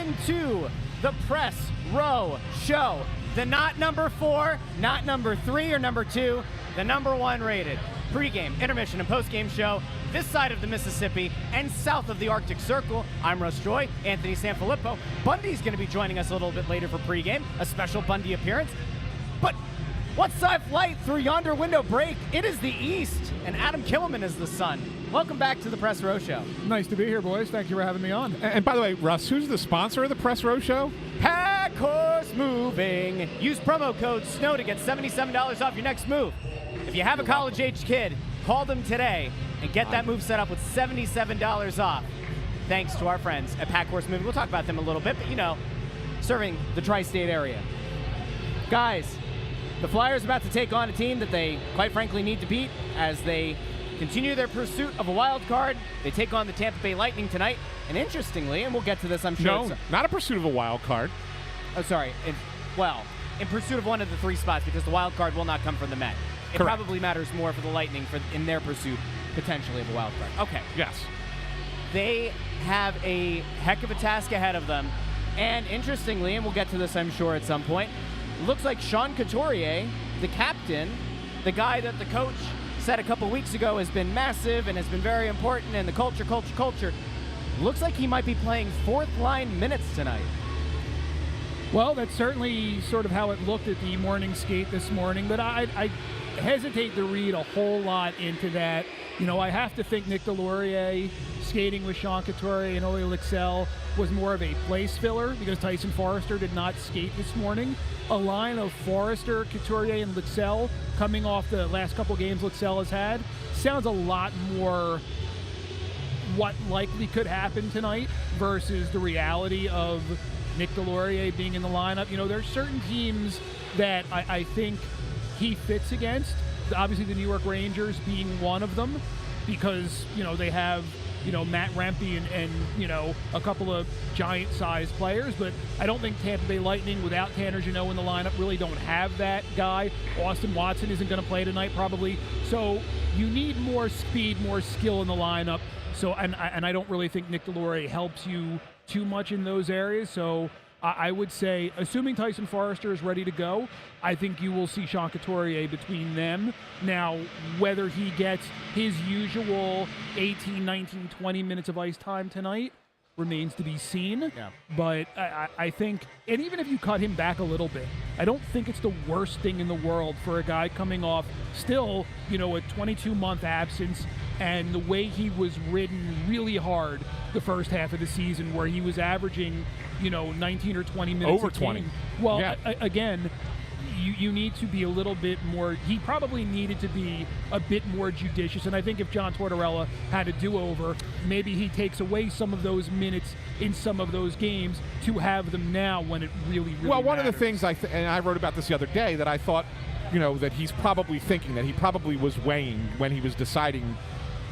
into the Press Row Show. The not number 4, not number 3 or number 2, the number 1 rated pregame, intermission, and postgame show this side of the Mississippi and south of the Arctic Circle. I'm Russ Joy, Anthony SanFilippo. Bundy's going to be joining us a little bit later for pregame, a special Bundy appearance. But what's that flight through yonder window break? It is the east, and Adam Killiman is the sun. Welcome back to the Press Row Show. Nice to be here, boys. Thank you for having me on. And by the way, Russ, who's the sponsor of the Press Row Show? Pack Horse Moving. Use promo code SNOW to get $77 off your next move. If you have a college-age kid, call them today and get that move set up with $77 off. Thanks to our friends at Pack Horse Moving. We'll talk about them a little bit, but you know, serving the tri-state area. Guys, the Flyers are about to take on a team that they, quite frankly, need to beat as they continue their pursuit of a wild card. They take on the Tampa Bay Lightning tonight. And interestingly, and we'll get to this, I'm sure. No, not a pursuit of a wild card. Oh, sorry. In pursuit of one of the 3 spots, because the wild card will not come from the Met. It Correct. probably matters more for the Lightning in their pursuit, potentially, of a wild card. Okay. Yes. They have a heck of a task ahead of them. And interestingly, and we'll get to this, I'm sure, at some point, it looks like Sean Couturier, the captain, the guy that the coach said a couple weeks ago has been massive and has been very important, and the culture, looks like he might be playing 4th-line minutes tonight. Well, that's certainly sort of how it looked at the morning skate this morning, but I hesitate to read a whole lot into that. You know, I have to think Nick Delorier skating with Sean Couturier and Ole Lixell was more of a place filler because Tyson Forrester did not skate this morning. A line of Forrester, Couturier, and Lixell coming off the last couple games Lixell has had sounds a lot more what likely could happen tonight versus the reality of Nick Delorier being in the lineup. You know, there's certain teams that I think he fits against. Obviously, the New York Rangers being one of them because, you know, they have, you know, Matt Rempe and you know, a couple of giant-sized players. But I don't think Tampa Bay Lightning, without Tanner Jeannot in the lineup, really don't have that guy. Austin Watson isn't going to play tonight, probably. So you need more speed, more skill in the lineup. So, and I don't really think Nick Delorier helps you too much in those areas. So I would say, assuming Tyson Forrester is ready to go, I think you will see Sean Couturier between them. Now, whether he gets his usual 18, 19, 20 minutes of ice time tonight remains to be seen. Yeah. But I think, and even if you cut him back a little bit, I don't think it's the worst thing in the world for a guy coming off still, you know, a 22-month absence, and the way he was ridden really hard the first half of the season where he was averaging, you know, 19 or 20 minutes over a 20. game. Well, yeah. Again, you need to be a little bit more, he probably needed to be a bit more judicious, and I think if John Tortorella had a do-over, maybe he takes away some of those minutes in some of those games to have them now when it really Well, one matters. of the things and I wrote about this the other day, that I thought, you know, that he's probably thinking, that he probably was weighing when he was deciding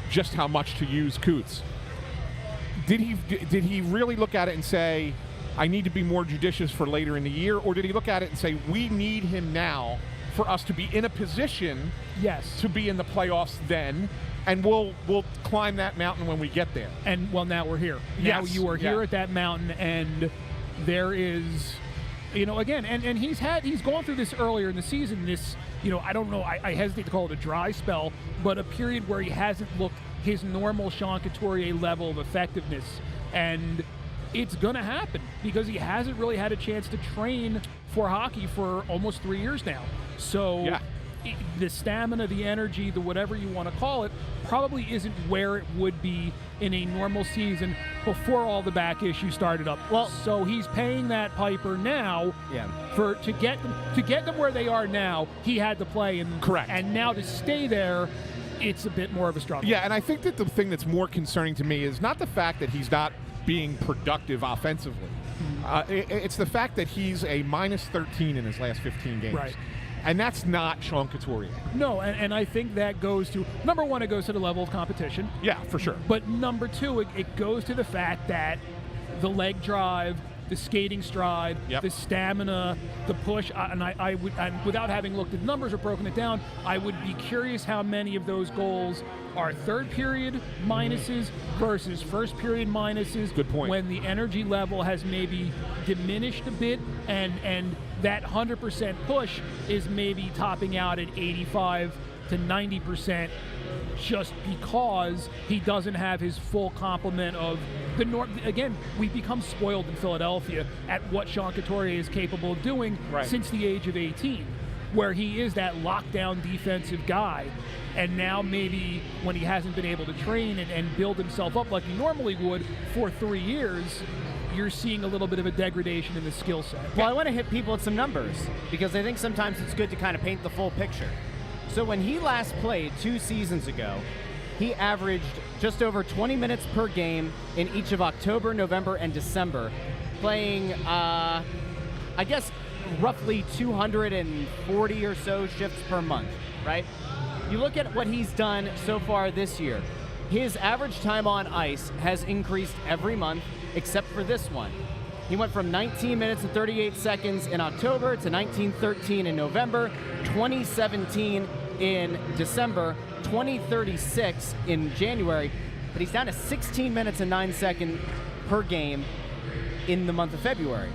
just how much to use Coots. Did he really look at it and say, I need to be more judicious for later in the year? Or did he look at it and say, we need him now for us to be in a position to be in the playoffs then, and we'll climb that mountain when we get there? And, well, now we're here. Yes. Now you are here at that mountain, and there is, you know, again, and he's gone through this earlier in the season, this, you know, I don't know, I hesitate to call it a dry spell, but a period where he hasn't looked his normal Sean Couturier level of effectiveness. And it's going to happen because he hasn't really had a chance to train for hockey for almost 3 years now. So the stamina, the energy, the whatever you want to call it, probably isn't where it would be in a normal season before all the back issues started up. Well, so he's paying that piper now to get them where they are now. He had to play, and correct. And now to stay there, it's a bit more of a struggle. Yeah, and I think that the thing that's more concerning to me is not the fact that he's not being productive offensively. It's the fact that he's a minus 13 in his last 15 games. Right. And that's not Sean Couturier. No, and I think that goes to, number one, it goes to the level of competition. Yeah, for sure. But number two, it goes to the fact that the leg drive, the skating stride, the stamina, the push. And without having looked at numbers or broken it down, I would be curious how many of those goals are third period minuses versus first period minuses. Good point. When the energy level has maybe diminished a bit, and that 100% push is maybe topping out at 85 to 90%, just because he doesn't have his full complement of the norm. Again, we've become spoiled in Philadelphia at what Sean Couturier is capable of doing since the age of 18, where he is that lockdown defensive guy. And now maybe when he hasn't been able to train and build himself up like he normally would for 3 years, you're seeing a little bit of a degradation in the skill set. Well, I want to hit people with some numbers because I think sometimes it's good to kind of paint the full picture. So when he last played 2 seasons ago, he averaged just over 20 minutes per game in each of October, November, and December, playing, I guess, roughly 240 or so shifts per month, right? You look at what he's done so far this year. His average time on ice has increased every month except for this one. He went from 19 minutes and 38 seconds in October to 19:13 in November, 20:17 in December, 20:36 in January, but he's down to 16 minutes and 9 seconds per game in the month of February.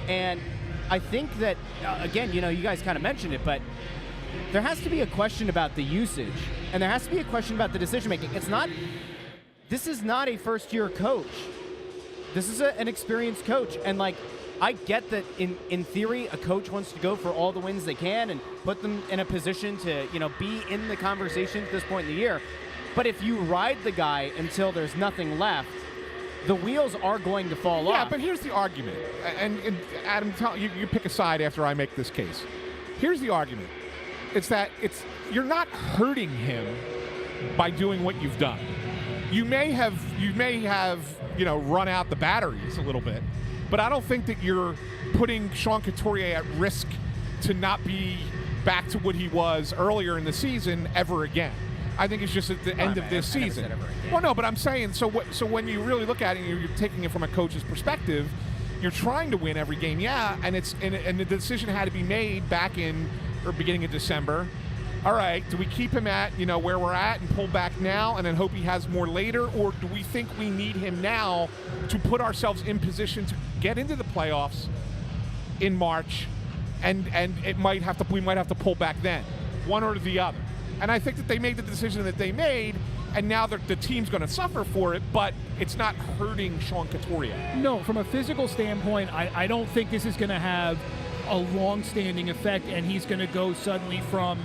And I think that, again, you guys kind of mentioned it, but there has to be a question about the usage, and there has to be a question about the decision-making. This is not a first-year coach. This is an experienced coach, and I get that in theory a coach wants to go for all the wins they can and put them in a position to be in the conversation at this point in the year. But if you ride the guy until there's nothing left, the wheels are going to fall off. Yeah, but here's the argument, and Adam, you pick a side after I make this case. Here's the argument: it's that you're not hurting him by doing what you've done. You may have run out the batteries a little bit, but I don't think that you're putting Sean Couturier at risk to not be back to what he was earlier in the season ever again. I think it's just at the end of this season. Well, no, but I'm saying, so when you really look at it, and you're taking it from a coach's perspective, you're trying to win every game, and the decision had to be made back in or beginning of December. All right, do we keep him at where we're at and pull back now and then hope he has more later, or do we think we need him now to put ourselves in position to get into the playoffs in March, and we might have to pull back then, one or the other. And I think that they made the decision that they made, and now the team's going to suffer for it, but it's not hurting Sean Couturier. No, from a physical standpoint, I don't think this is going to have a long-standing effect, and he's going to go suddenly from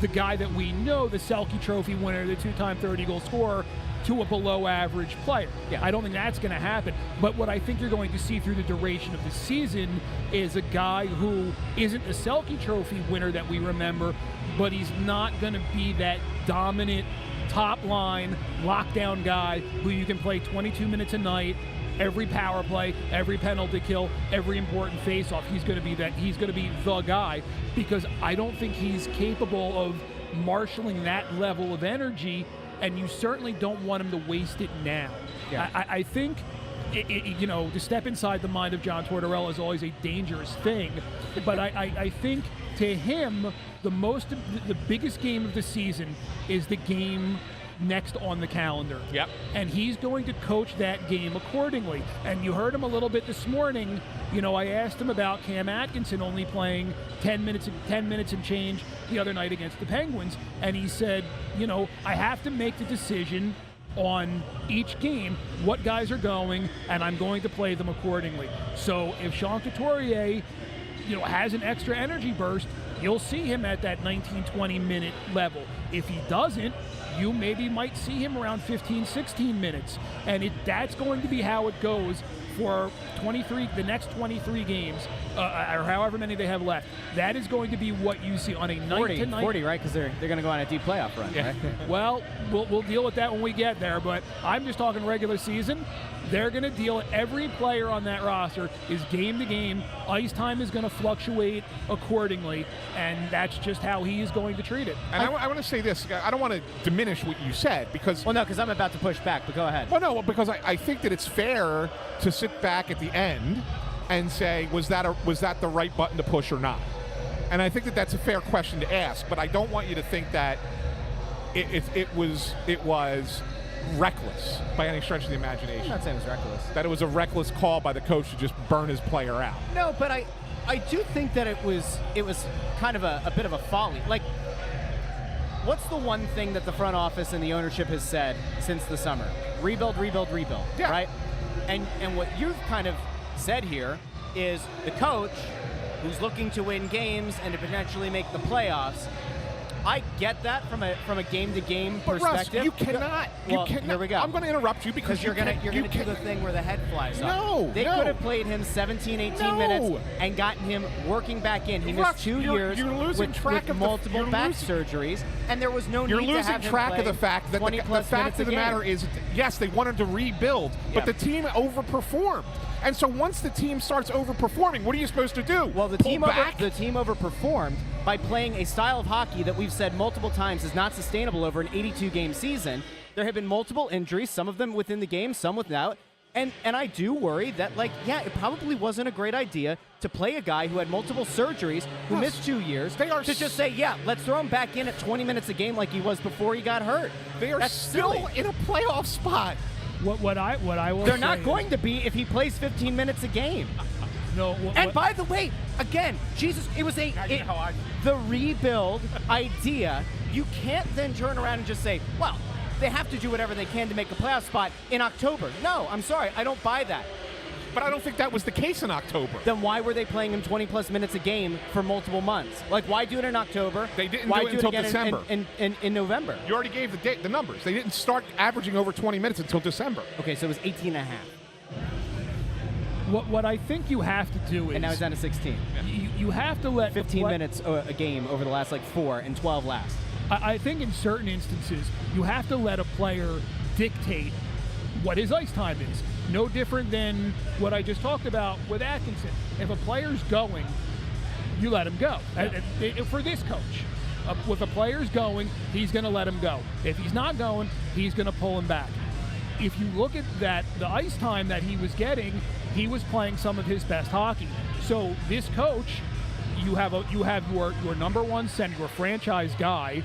the guy that we know, the Selke Trophy winner, the 2-time 30-goal scorer, to a below-average player. Yeah. I don't think that's going to happen. But what I think you're going to see through the duration of the season is a guy who isn't the Selke Trophy winner that we remember, but he's not going to be that dominant, top-line, lockdown guy who you can play 22 minutes a night, every power play, every penalty kill, every important face-off. He's going to be the guy, because I don't think he's capable of marshaling that level of energy, and you certainly don't want him to waste it now. Yeah. I think, to step inside the mind of John Tortorella is always a dangerous thing, but I think to him, the biggest game of the season is the game next on the calendar. Yep. And he's going to coach that game accordingly. And you heard him a little bit this morning. I asked him about Cam Atkinson only playing 10 minutes and change the other night against the Penguins. And he said, I have to make the decision on each game what guys are going, and I'm going to play them accordingly. So if Sean Couturier, has an extra energy burst, you'll see him at that 19-20 minute level. If he doesn't, you maybe might see him around 15, 16 minutes. And that's going to be how it goes for the next 23 games, or however many they have left. That is going to be what you see on a night-to-night. 40, right? Because they're going to go on a deep playoff run, right? Well, we'll deal with that when we get there, but I'm just talking regular season. They're going to deal, every player on that roster is game to game. Ice time is going to fluctuate accordingly, and that's just how he is going to treat it. And I want to say this. I don't want to diminish what you said, because... Well, no, because I'm about to push back, but go ahead. Well, no, because I think that it's fair to sit back at the end and say, was that the right button to push or not? And I think that that's a fair question to ask, but I don't want you to think that it was reckless by any stretch of the imagination. I'm not saying it was reckless. That it was a reckless call by the coach to just burn his player out. No, but I do think that it was kind of a bit of a folly. Like, what's the one thing that the front office and the ownership has said since the summer? Rebuild, rebuild, rebuild, yeah. Right? And what you've kind of said here is the coach who's looking to win games and to potentially make the playoffs. I get that from a game-to-game perspective. Russ, you cannot. Well, you cannot. here we go. I'm going to interrupt you because you're gonna do the thing where the head flies off. No, They could have played him 17, 18 minutes and gotten him working back in. He missed 2 years with multiple back surgeries, and there was no need to have him You're losing track of the fact that the fact of the matter is, yes, they wanted to rebuild, but the team overperformed. And so once the team starts overperforming, what are you supposed to do? Well, the team overperformed by playing a style of hockey that we've said multiple times is not sustainable over an 82-game season. There have been multiple injuries, some of them within the game, some without. And I do worry that, it probably wasn't a great idea to play a guy who had multiple surgeries, who missed 2 years, to just say, let's throw him back in at 20 minutes a game like he was before he got hurt. They are still in a playoff spot. What I will They're say not going to be if he plays 15 minutes a game. No. And by the way, again, Jesus, it was the rebuild idea. You can't then turn around and just say, well, they have to do whatever they can to make a playoff spot in October. No, I'm sorry, I don't buy that. But I don't think that was the case in October. Then why were they playing him 20-plus minutes a game for multiple months? Like, why do it in October? They didn't why do it until again December. In November. You already gave the numbers. They didn't start averaging over 20 minutes until December. Okay, so it was 18 and a half. What I think you have to do is... And now he's down to 16. You have to let... 15 minutes a game over the last, 4 and 12 last. I think in certain instances, you have to let a player dictate what his ice time is. No different than what I just talked about with Atkinson. If a player's going, you let him go. Yeah. For this coach, if a player's going, he's going to let him go. If he's not going, he's going to pull him back. If you look at the ice time that he was getting, he was playing some of his best hockey. So this coach, you have your number one center, your franchise guy,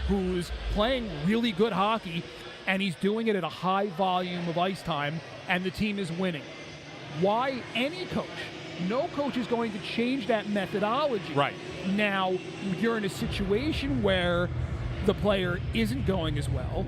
who's playing really good hockey, and he's doing it at a high volume of ice time, and the team is winning. Why any coach? No coach is going to change that methodology. Right. Now, you're in a situation where the player isn't going as well.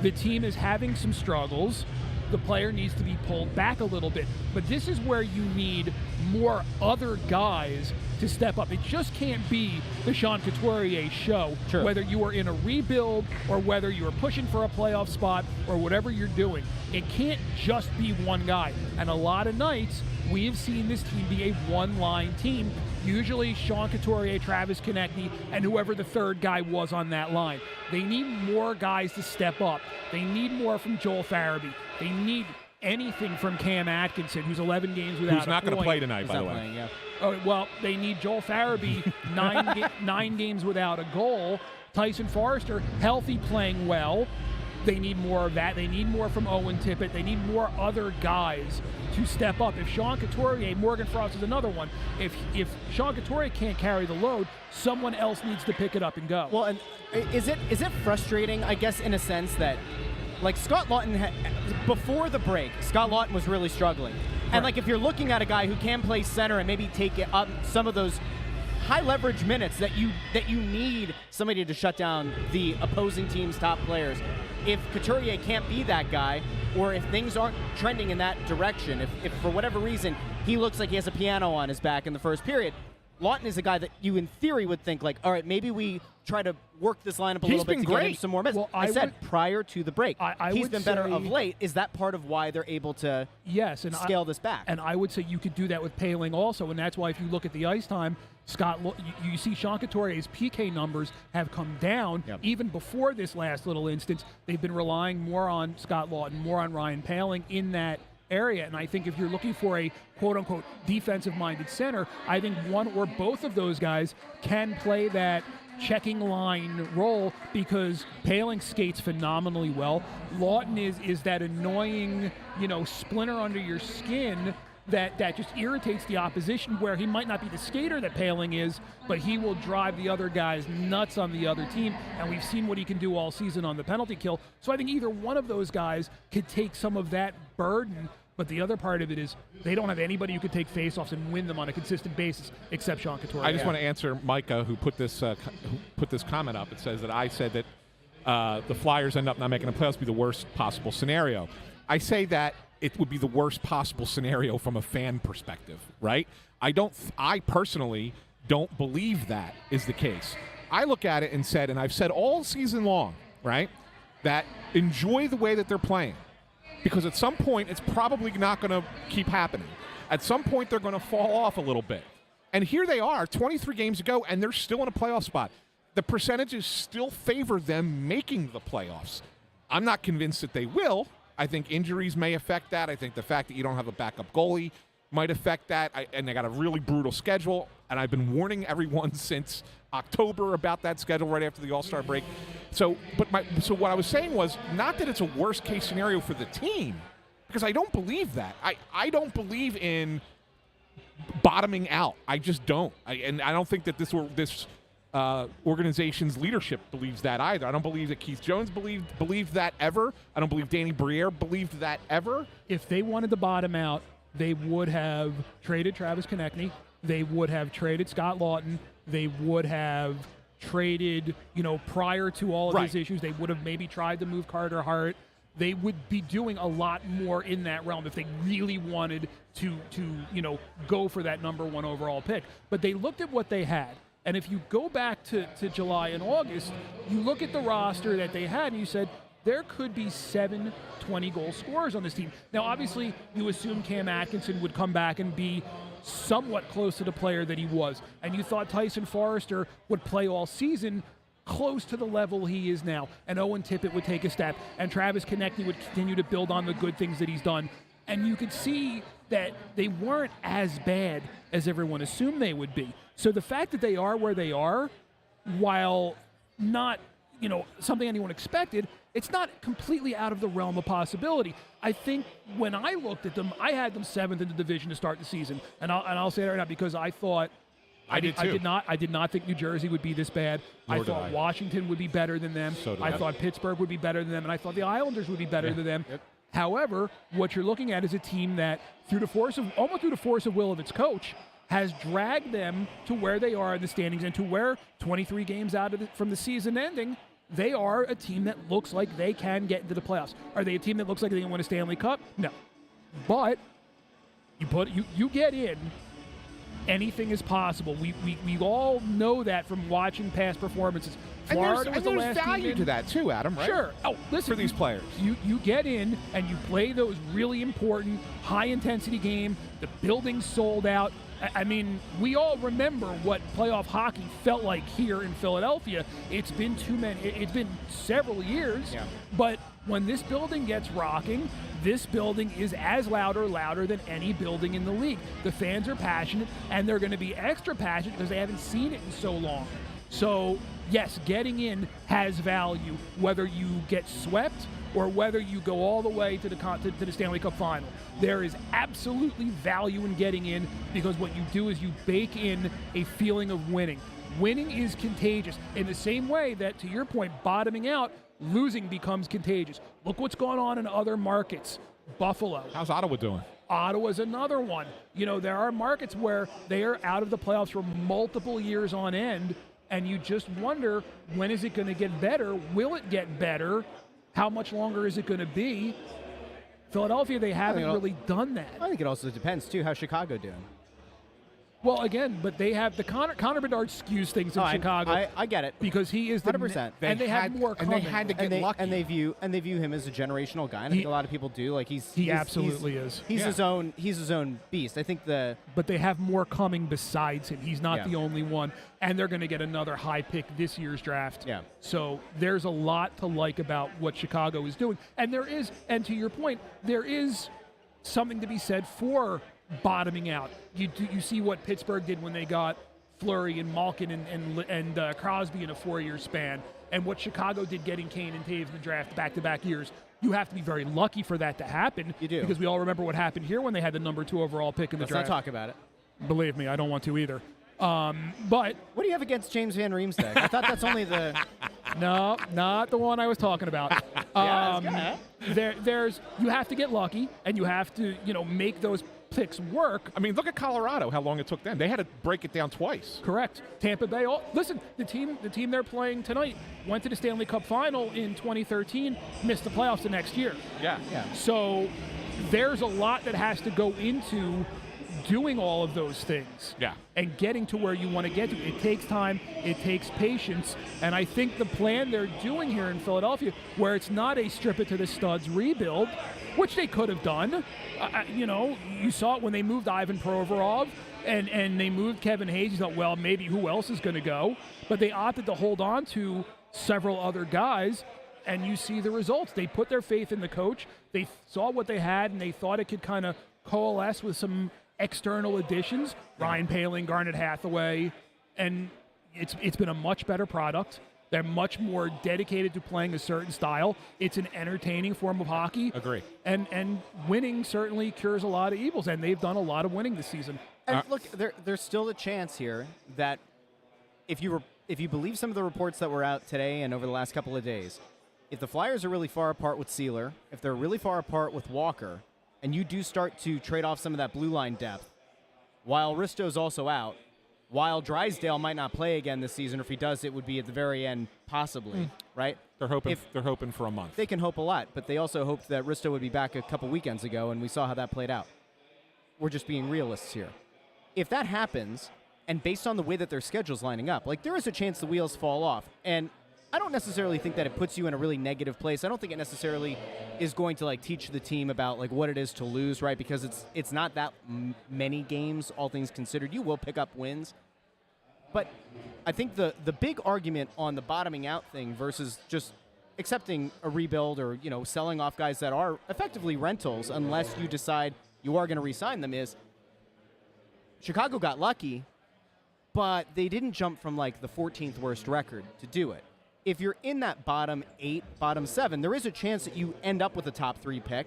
The team is having some struggles. The player needs to be pulled back a little bit. But this is where you need more other guys to step up. It just can't be the Sean Couturier show. True. Whether you are in a rebuild or whether you are pushing for a playoff spot or whatever you're doing. It can't just be one guy. And a lot of nights, we have seen this team be a one-line team. Usually Sean Couturier, Travis Konecny, and whoever the third guy was on that line. They need more guys to step up. They need more from Joel Farabee. They need anything from Cam Atkinson, who's 11 games without a point. Who's not going to play tonight, by the way. Playing, yeah. Oh, well, they need Joel Farabee, 9 games without a goal. Tyson Forrester, healthy, playing well. They need more of that. They need more from Owen Tippett. They need more other guys to step up. If Sean Couturier, Morgan Frost is another one. If Sean Couturier can't carry the load, someone else needs to pick it up and go. Well, and is it frustrating, I guess, in a sense that, Scott Laughton, before the break, Scott Laughton was really struggling. And, if you're looking at a guy who can play center and maybe take up some of those high leverage minutes that you need somebody to shut down the opposing team's top players, if Couturier can't be that guy, or if things aren't trending in that direction, if for whatever reason he looks like he has a piano on his back in the first period, Laughton is a guy that you in theory would think all right, maybe we try to work this lineup a little bit to get him some more minutes. Well, I said prior to the break. He's been better of late. Is that part of why they're able to scale this back? And I would say you could do that with Poehling also, and that's why if you look at the ice time, you see Sean Couturier's PK numbers have come down. Even before this last little instance. They've been relying more on Scott Laughton, more on Ryan Poehling in that area. And I think if you're looking for a quote-unquote defensive-minded center, I think one or both of those guys can play that checking line role because Poehling skates phenomenally well. Laughton is that annoying, splinter under your skin that just irritates the opposition, where he might not be the skater that Poehling is, but he will drive the other guys nuts on the other team, and we've seen what he can do all season on the penalty kill. So I think either one of those guys could take some of that burden, but the other part of it is they don't have anybody who could take faceoffs and win them on a consistent basis except Sean Couturier. I just want to answer Micah, who put this comment up. It says that I said that the Flyers end up not making the playoffs be the worst possible scenario. I say that it would be the worst possible scenario from a fan perspective, right? I personally don't believe that is the case. I look at it and said, and I've said all season long, right, that enjoy the way that they're playing. Because at some point, it's probably not going to keep happening. At some point, they're going to fall off a little bit. And here they are, 23 games to go, and they're still in a playoff spot. The percentages still favor them making the playoffs. I'm not convinced that they will. I think injuries may affect that. I think the fact that you don't have a backup goalie might affect that. And they got a really brutal schedule. And I've been warning everyone since October about that schedule right after the All-Star break. So what I was saying was not that it's a worst-case scenario for the team, because I don't believe that. I don't believe in bottoming out. I just don't. And I don't think that this organization's leadership believes that either. I don't believe that Keith Jones believed that ever. I don't believe Danny Briere believed that ever. If they wanted to bottom out, they would have traded Travis Konechny. They would have traded Scott Lawton. They would have traded, prior to all of these issues, they would have maybe tried to move Carter Hart. They would be doing a lot more in that realm if they really wanted to go for that number 1 overall pick. But they looked at what they had. And if you go back to July and August, you look at the roster that they had and you said, there could be 7 20-goal scorers on this team. Now, obviously, you assume Cam Atkinson would come back and be somewhat close to the player that he was. And you thought Tyson Forrester would play all season close to the level he is now. And Owen Tippett would take a step. And Travis Konechny would continue to build on the good things that he's done. And you could see that they weren't as bad as everyone assumed they would be. So the fact that they are where they are, while not, something anyone expected, it's not completely out of the realm of possibility. I think when I looked at them, I had them 7th in the division to start the season, and I'll say that right now because I thought I did not think New Jersey would be this bad. I thought Washington would be better than them. So did I thought Pittsburgh would be better than them, and I thought the Islanders would be better than them. Yep. However, what you're looking at is a team that, almost through the force of will of its coach, has dragged them to where they are in the standings and to where 23 games out from the season ending, they are a team that looks like they can get into the playoffs. Are they a team that looks like they can win a Stanley Cup? No. But you get in, anything is possible. We all know that from watching past performances. Florida was the last team in. And there's value to that too, Adam, right? Sure. Oh, listen. For these players. You get in and you play those really important high-intensity game. The building's sold out. I mean, we all remember what playoff hockey felt like here in Philadelphia. It's been several years. Yeah. But when this building gets rocking, this building is as louder than any building in the league. The fans are passionate, and they're going to be extra passionate because they haven't seen it in so long. So, yes, getting in has value, whether you get swept or whether you go all the way to the Stanley Cup Final. There is absolutely value in getting in because what you do is you bake in a feeling of winning. Winning is contagious in the same way that, to your point, bottoming out, losing becomes contagious. Look what's going on in other markets. Buffalo. How's Ottawa doing? Ottawa's another one. There are markets where they are out of the playoffs for multiple years on end, and you just wonder, when is it going to get better? Will it get better? How much longer is it going to be? Philadelphia, they haven't really done that. I think it also depends, too, how's Chicago doing? Well, again, but they have the Connor Bedard skews things in Chicago. I get it because he is the 100%. And they had more coming. And they had to get lucky. And they view him as a generational guy. And I think a lot of people do. Like he absolutely is. He's his own beast. I think but they have more coming besides him. He's not the only one. And they're going to get another high pick this year's draft. Yeah. So there's a lot to like about what Chicago is doing. And to your point, there is something to be said for bottoming out. You see what Pittsburgh did when they got Fleury and Malkin and Crosby in a 4-year span, and what Chicago did getting Kane and Taves in the draft back-to-back years. You have to be very lucky for that to happen. You do. Because we all remember what happened here when they had the number 2 overall pick in the draft. Let's not talk about it. Believe me, I don't want to either. But What do you have against James Van Riemsdyk? I thought that's only the... no, not the one I was talking about. There's you have to get lucky, and you have to make those picks work. I mean, look at Colorado, how long it took them. They had to break it down twice. Correct. Tampa Bay. Listen, the team they're playing tonight went to the Stanley Cup final in 2013, missed the playoffs the next year. Yeah. So there's a lot that has to go into doing all of those things. Yeah. And getting to where you want to get to. It takes time. It takes patience. And I think the plan they're doing here in Philadelphia, where it's not a strip it to the studs rebuild, which they could have done. You saw it when they moved Ivan Provorov and they moved Kevin Hayes. You thought, well, maybe who else is going to go? But they opted to hold on to several other guys, and you see the results. They put their faith in the coach. They saw what they had, and they thought it could kind of coalesce with some external additions, Ryan Poehling, Garnet Hathaway, and it's been a much better product. They're much more dedicated to playing a certain style. It's an entertaining form of hockey. Agree. And winning certainly cures a lot of evils, and they've done a lot of winning this season. And look, there's still a chance here that if you believe some of the reports that were out today and over the last couple of days, if the Flyers are really far apart with Sealer, if they're really far apart with Walker, and you do start to trade off some of that blue line depth, while Risto's also out, while Drysdale might not play again this season, or if he does, it would be at the very end, possibly, right? They're hoping for a month. They can hope a lot, but they also hoped that Risto would be back a couple weekends ago, and we saw how that played out. We're just being realists here. If that happens, and based on the way that their schedule's lining up, like there is a chance the wheels fall off, and I don't necessarily think that it puts you in a really negative place. I don't think it necessarily is going to teach the team about what it is to lose, right? Because it's not that many games, all things considered. You will pick up wins. But I think the big argument on the bottoming out thing versus just accepting a rebuild or, selling off guys that are effectively rentals unless you decide you are going to re-sign them is Chicago got lucky, but they didn't jump from the 14th worst record to do it. If you're in that bottom 8, bottom 7, there is a chance that you end up with a top 3 pick.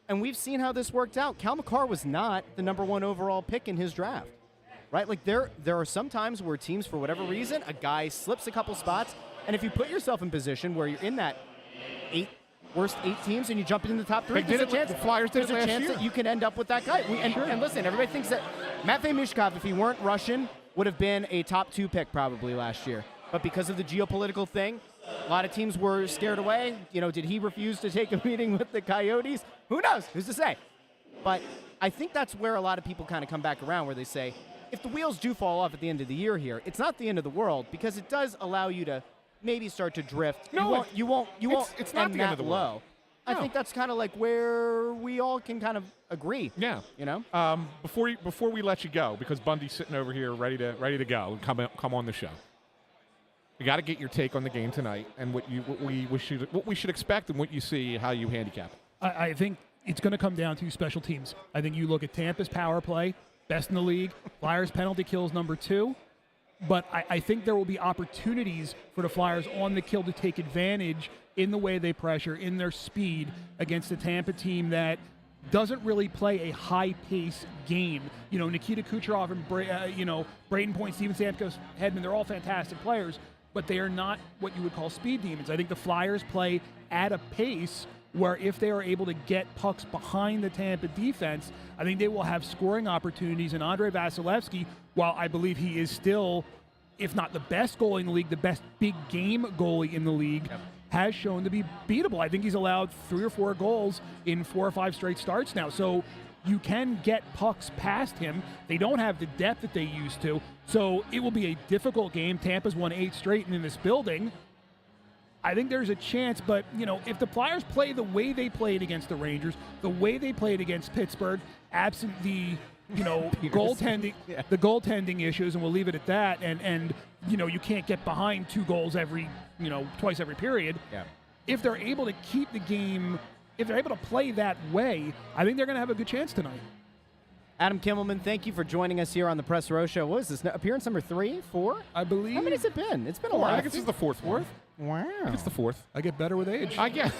And we've seen how this worked out. Cal McCarr was not the number 1 overall pick in his draft, right? There are some times where teams, for whatever reason, a guy slips a couple spots. And if you put yourself in position where you're in that worst 8 teams and you jump into the top 3, there's a chance the Flyers did there's a chance that you can end up with that guy. And listen, everybody thinks that Matvei Mishkov, if he weren't Russian, would have been a top 2 pick probably last year. But because of the geopolitical thing, a lot of teams were scared away. Did he refuse to take a meeting with the Coyotes? Who knows? Who's to say? But I think that's where a lot of people kind of come back around, where they say, if the wheels do fall off at the end of the year here, it's not the end of the world because it does allow you to maybe start to drift. No, you won't. It's not the end of the world. I think that's kind of where we all can kind of agree. Yeah. Before we let you go, because Bundy's sitting over here ready to go and come on the show. We got to get your take on the game tonight and what we should expect and what you see, how you handicap it. I think it's going to come down to special teams. I think you look at Tampa's power play, best in the league. Flyers penalty kills number 2. But I think there will be opportunities for the Flyers on the kill to take advantage in the way they pressure, in their speed against a Tampa team that doesn't really play a high-pace game. Nikita Kucherov and Braden Point, Steven Stamkos, Hedman, they're all fantastic players, but they are not what you would call speed demons. I think the Flyers play at a pace where if they are able to get pucks behind the Tampa defense, I think they will have scoring opportunities. And Andrei Vasilevsky, while I believe he is still, if not the best goalie in the league, the best big game goalie in the league, has shown to be beatable. I think he's allowed 3 or 4 goals in 4 or 5 straight starts now. So you can get pucks past him. They don't have the depth that they used to. So it will be a difficult game. Tampa's won 8 straight in this building. I think there's a chance, but, if the Flyers play the way they played against the Rangers, the way they played against Pittsburgh, absent the, goaltending, the goaltending issues, and we'll leave it at that, and you can't get behind 2 goals twice every period. Yeah. If they're able to keep the game, if they're able to play that way, I think they're going to have a good chance tonight. Adam Kimmelman, thank you for joining us here on the Press Row Show. What is this, appearance number 3, 4? I believe. How many has it been? It's been a I while. think this is the 4th one. Wow. It's the 4th. I get better with age. I guess.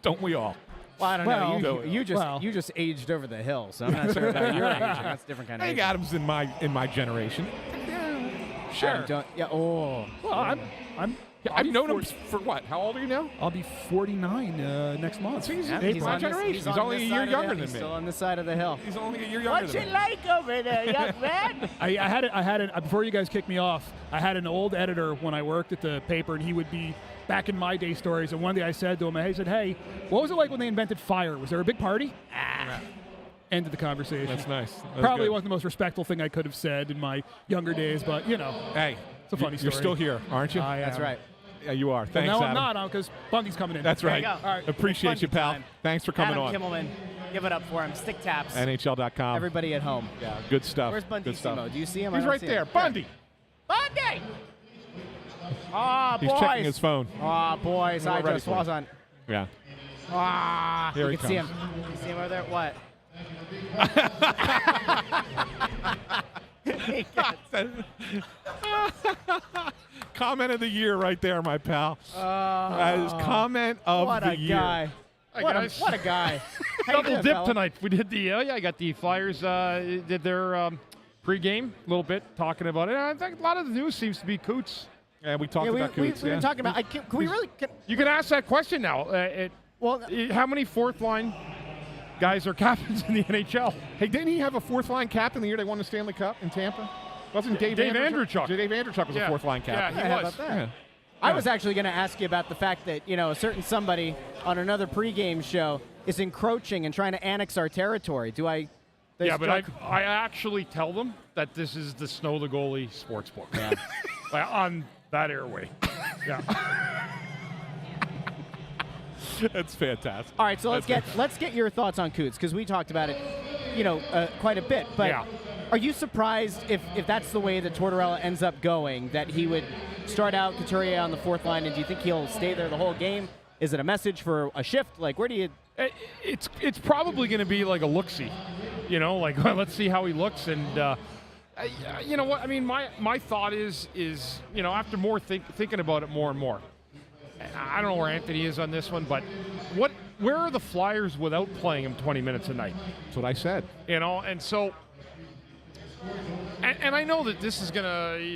Don't we all? Well, I don't Well, know. well. You just aged over the hill, so I'm not sure about your age. That's a different kind of Hank age. Adams in my generation. Sure. Oh. Well, I've known him for what? How old are you now? I'll be 49 next month. He's Yeah, my on this- generation. He's on only this a year side of the younger hill. than He's me. still on this side of the hill. He's only a year younger than me. like over there, young man? I had it before you guys kicked me off. I had an old editor when I worked at the paper, and he would be back in my day stories. And one day I said to him, I said, "Hey, what was it like when they invented fire? Was there a big party?" Ended the conversation. That's nice. That's Probably good. wasn't the most respectful thing I could have said in my younger days, but you know, Hey, it's a funny you're story. still here, aren't you? I That's am. right. Yeah, you are. Well, Thanks, now Adam. I'm not because Bundy's coming in. That's There right. you go. All right. Appreciate you, pal. Time. Thanks for coming Adam on. Kimmelman. Give it up for him. Stick taps. NHL.com. Everybody at home. Yeah, good stuff. Where's Bundy Good stuff. Simo? Do you see him? I He's don't right see there. him. Bundy. Bundy! Ah, He's boys. checking his phone. Ah, boys. We're I ready just for it. was on. Yeah. Ah, Here you he can see comes. him. You see him over there? What? Comment of the year right there, my pal. That is comment of What the a year. guy. Hi, What guys. a guy. How you Double doing, dip fella? tonight. We did the I got the Flyers did their pregame a little bit talking about it. I think a lot of the news seems to be Coots. Yeah, we talked Yeah, about we've Coots. been yeah. talking about. Can we really? You can ask that question now. Well, How many fourth line guys are captains in the NHL? Hey, didn't he have a fourth line captain the year they won the Stanley Cup in Tampa? Wasn't Dave Andreychuk. Dave Andreychuk was a fourth line captain. Yeah, Yeah, he how was. about that? Yeah. I was actually going to ask you about the fact that, a certain somebody on another pregame show is encroaching and trying to annex our territory. Do I? Yeah, but I actually tell them that this is the Snow the Goalie sportsbook. Yeah. On that airway. Yeah. That's fantastic. All right, so let's get your thoughts on Coots because we talked about it, quite a bit. But Yeah. are you surprised if that's the way that Tortorella ends up going, that he would start out Couturier on the fourth line, and do you think he'll stay there the whole game? Is it a message for a shift? Like, where do you? It's probably going to be like a look-see, like let's see how he looks. And you know what? I mean, my thought is after more thinking about it more and more, I don't know where Anthony is on this one, but where are the Flyers without playing him 20 minutes a night? That's what I said. And so. And I know that this is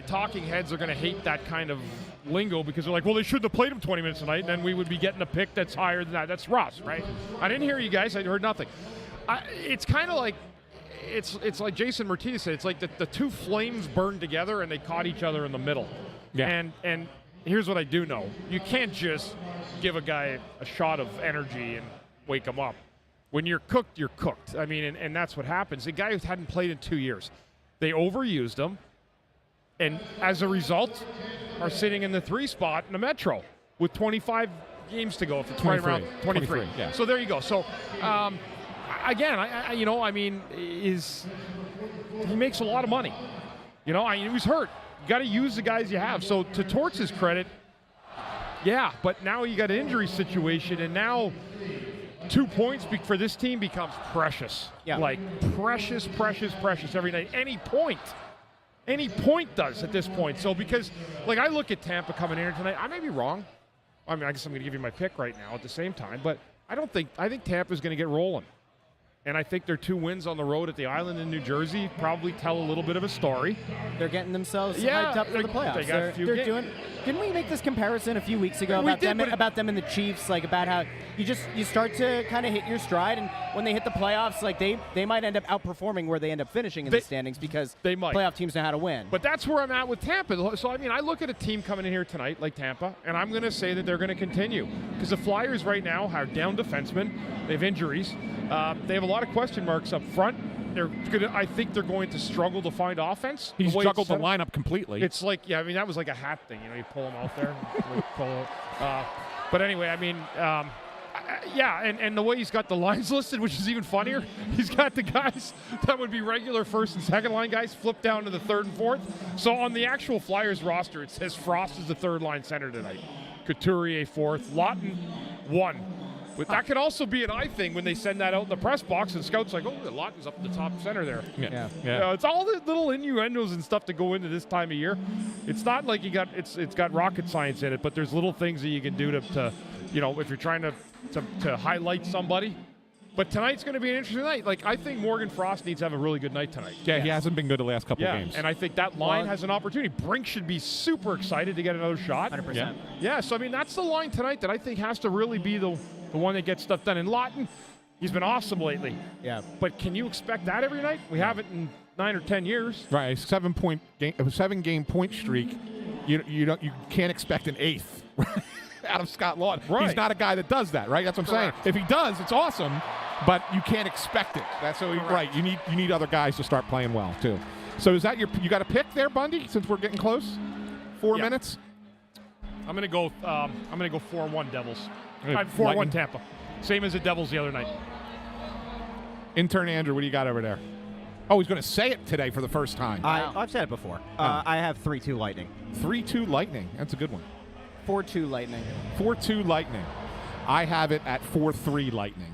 talking heads are gonna hate that kind of lingo because they're like, well, they shouldn't have played him 20 minutes a night, and then we would be getting a pick that's higher than that. That's Russ, right? I didn't hear you guys. I heard nothing. It's kind of like it's like Jason Martinez said. It's like the two flames burned together and they caught each other in the middle. Yeah. And here's what I do know: you can't just give a guy a shot of energy and wake him up. When you're cooked, you're cooked. I mean, and that's what happens. The guy who hadn't played in 2 years. They overused him, and as a result, are sitting in the 3 spot in the Metro with 25 games to go. If it's right around 23. Yeah. So there you go. So again, he makes a lot of money. He was hurt. You got to use the guys you have. So to Torts' credit, yeah, but now you got an injury situation, and now 2 points for this team becomes precious. Yeah. Like precious every night. Any point does at this point. So because, like, I look at Tampa coming in here tonight, I may be wrong. I mean, I guess I'm going to give you my pick right now at the same time, but I think Tampa's going to get rolling. And I think their 2 wins on the road at the Island in New Jersey probably tell a little bit of a story. They're getting themselves Yeah, hyped up for the playoffs. they got a few They're games. doing. Didn't we make this comparison a few weeks ago We about did, them but about them and the Chiefs, like about how you start to kind of hit your stride, and when they hit the playoffs, like they might end up outperforming where they end up finishing in the standings because they might. playoff teams know how to win. But that's where I'm at with Tampa. So, I mean, I look at a team coming in here tonight like Tampa, and I'm going to say that they're going to continue. Because the Flyers right now are down defensemen. They have injuries. They have a lot of question marks up front. I think they're going to struggle to find offense. He's the way juggled it's the set up. lineup completely. It's like, yeah, I mean, that was like a hat thing. You pull them out there. But anyway, I mean, yeah, and the way he's got the lines listed, which is even funnier, he's got the guys that would be regular first and second line guys flipped down to the third and fourth. So on the actual Flyers roster, it says Frost is the third line center tonight. Couturier fourth. Lawton 1. But that could also be an eye thing when they send that out in the press box and scouts like, oh, Lawton's up in the top center there. Yeah. It's all the little innuendos and stuff that go into this time of year. It's not like it's got rocket science in it, but there's little things that you can do to if you're trying to to highlight somebody. But tonight's going to be an interesting night. Like, I think Morgan Frost needs to have a really good night tonight. Yeah, he hasn't been good the last couple games. And I think that line has an opportunity. Brink should be super excited to get another shot. 100%. Yeah, so, I mean, that's the line tonight that I think has to really be the one that gets stuff done. And Lawton, he's been awesome lately. Yeah. But can you expect that every night? We haven't in 9 or 10 years. Right, a 7-game point streak. You can't expect an eighth out of Scott Lawton. Right. He's not a guy that does that, right? That's what I'm saying. If he does, it's awesome, but you can't expect it. That's so right. You need other guys to start playing well too. So is that you got a pick there, Bundy? Since we're getting close, 4 minutes. I'm gonna go 4-1 Devils. 4-1 Lightning. Tampa. Same as the Devils the other night. Intern Andrew, what do you got over there? Oh, he's going to say it today for the first time. I've said it before. I have 3-2 Lightning. 3-2 Lightning. That's a good one. 4-2 Lightning. 4-2 Lightning. I have it at 4-3 Lightning.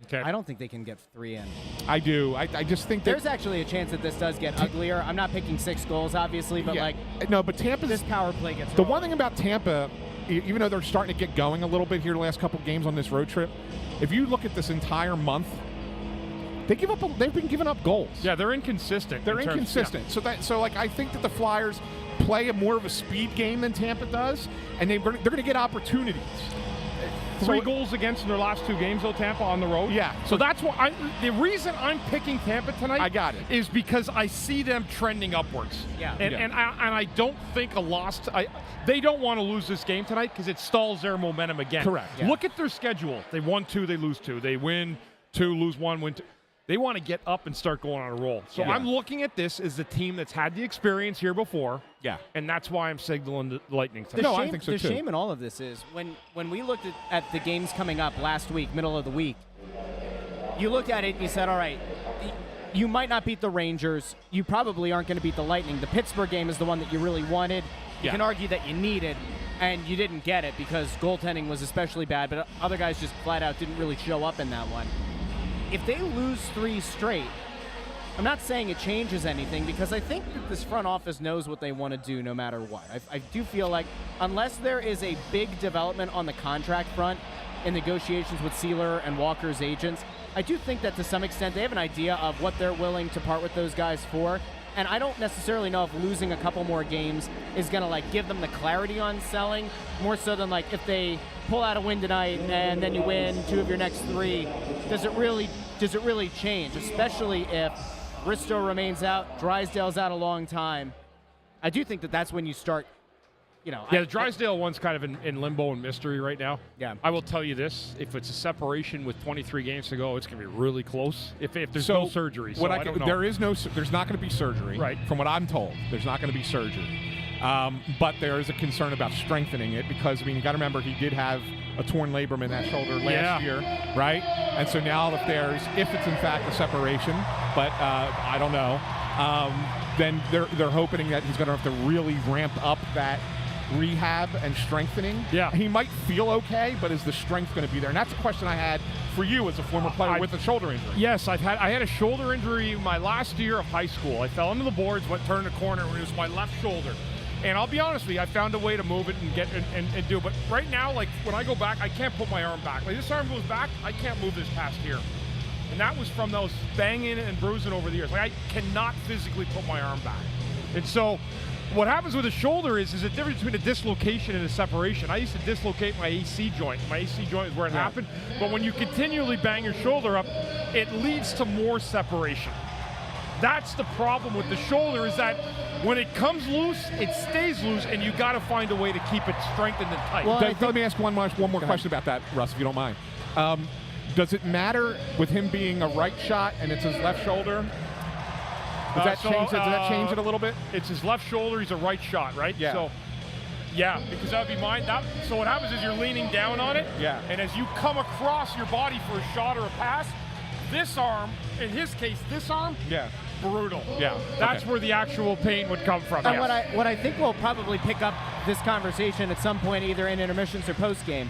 Okay. I don't think they can get 3 in. I do. I just think There's actually a chance that this does get uglier. I'm not picking 6 goals, obviously, but but Tampa's this power play gets the one thing about Tampa, even though they're starting to get going a little bit here the last couple of games on this road trip, if you look at this entire month, they've been giving up goals. Yeah, they're inconsistent. They're inconsistent. So I think that the Flyers play more of a speed game than Tampa does, and they're going to get opportunities. 3 goals against in their last 2 games, though, Tampa on the road. Yeah. So that's why the reason I'm picking Tampa tonight. I got it. Is because I see them trending upwards. Yeah. And I don't think a loss. They don't want to lose this game tonight because it stalls their momentum again. Correct. Yeah. Look at their schedule. They won 2, they lose 2. They win 2, lose 1, win 2. They want to get up and start going on a roll. So I'm looking at this as the team that's had the experience here before. Yeah. And that's why I'm signaling the Lightning tonight. I think so the too. shame in all of this is when we looked at the games coming up last week, middle of the week, you looked at it and you said, all right, you might not beat the Rangers. You probably aren't going to beat the Lightning. The Pittsburgh game is the one that you really wanted. You can argue that you needed, and you didn't get it because goaltending was especially bad, but other guys just flat out didn't really show up in that one. If they lose 3 straight, I'm not saying it changes anything because I think that this front office knows what they want to do no matter what. I do feel like unless there is a big development on the contract front in negotiations with Sealer and Walker's agents, I do think that to some extent they have an idea of what they're willing to part with those guys for. And I don't necessarily know if losing a couple more games is going to give them the clarity on selling, more so than if they pull out a win tonight and then you win 2 of your next 3. Does it really change, especially if Risto remains out, Drysdale's out a long time? I do think that that's when you start, the Drysdale one's kind of in limbo and mystery right now. Yeah. I will tell you this: if it's a separation with 23 games to go, it's going to be really close. If there's no surgery, I don't know. There's not going to be surgery. Right. From what I'm told, there's not going to be surgery. But there is a concern about strengthening it because you got to remember he did have a torn labrum in that shoulder last year, right? And so now if it's in fact a separation, but I don't know, then they're hoping that he's going to have to really ramp up that rehab and strengthening. Yeah. He might feel okay, but is the strength going to be there? And that's a question I had for you as a former player with a shoulder injury. Yes, I had a shoulder injury my last year of high school. I fell into the boards, turned a corner, and it was my left shoulder. And I'll be honest with you, I found a way to move it and get and do it. But right now, when I go back, I can't put my arm back. This arm goes back, I can't move this past here. And that was from those banging and bruising over the years. I cannot physically put my arm back. And so what happens with a shoulder is a difference between a dislocation and a separation. I used to dislocate my AC joint. My AC joint is where it happened. But when you continually bang your shoulder up, it leads to more separation. That's the problem with the shoulder, is that when it comes loose, it stays loose, and you got to find a way to keep it strengthened and tight. Well, let me ask one more question about that, Russ, if you don't mind. Does it matter with him being a right shot and it's his left shoulder? Does that change it a little bit? It's his left shoulder. He's a right shot, right? Yeah. So, yeah, because that would be mine. So what happens is you're leaning down on it. Yeah. And as you come across your body for a shot or a pass, this arm, in his case, this arm, brutal. Yeah. That's where the actual pain would come from. And yes. what I think we'll probably pick up this conversation at some point, either in intermissions or postgame,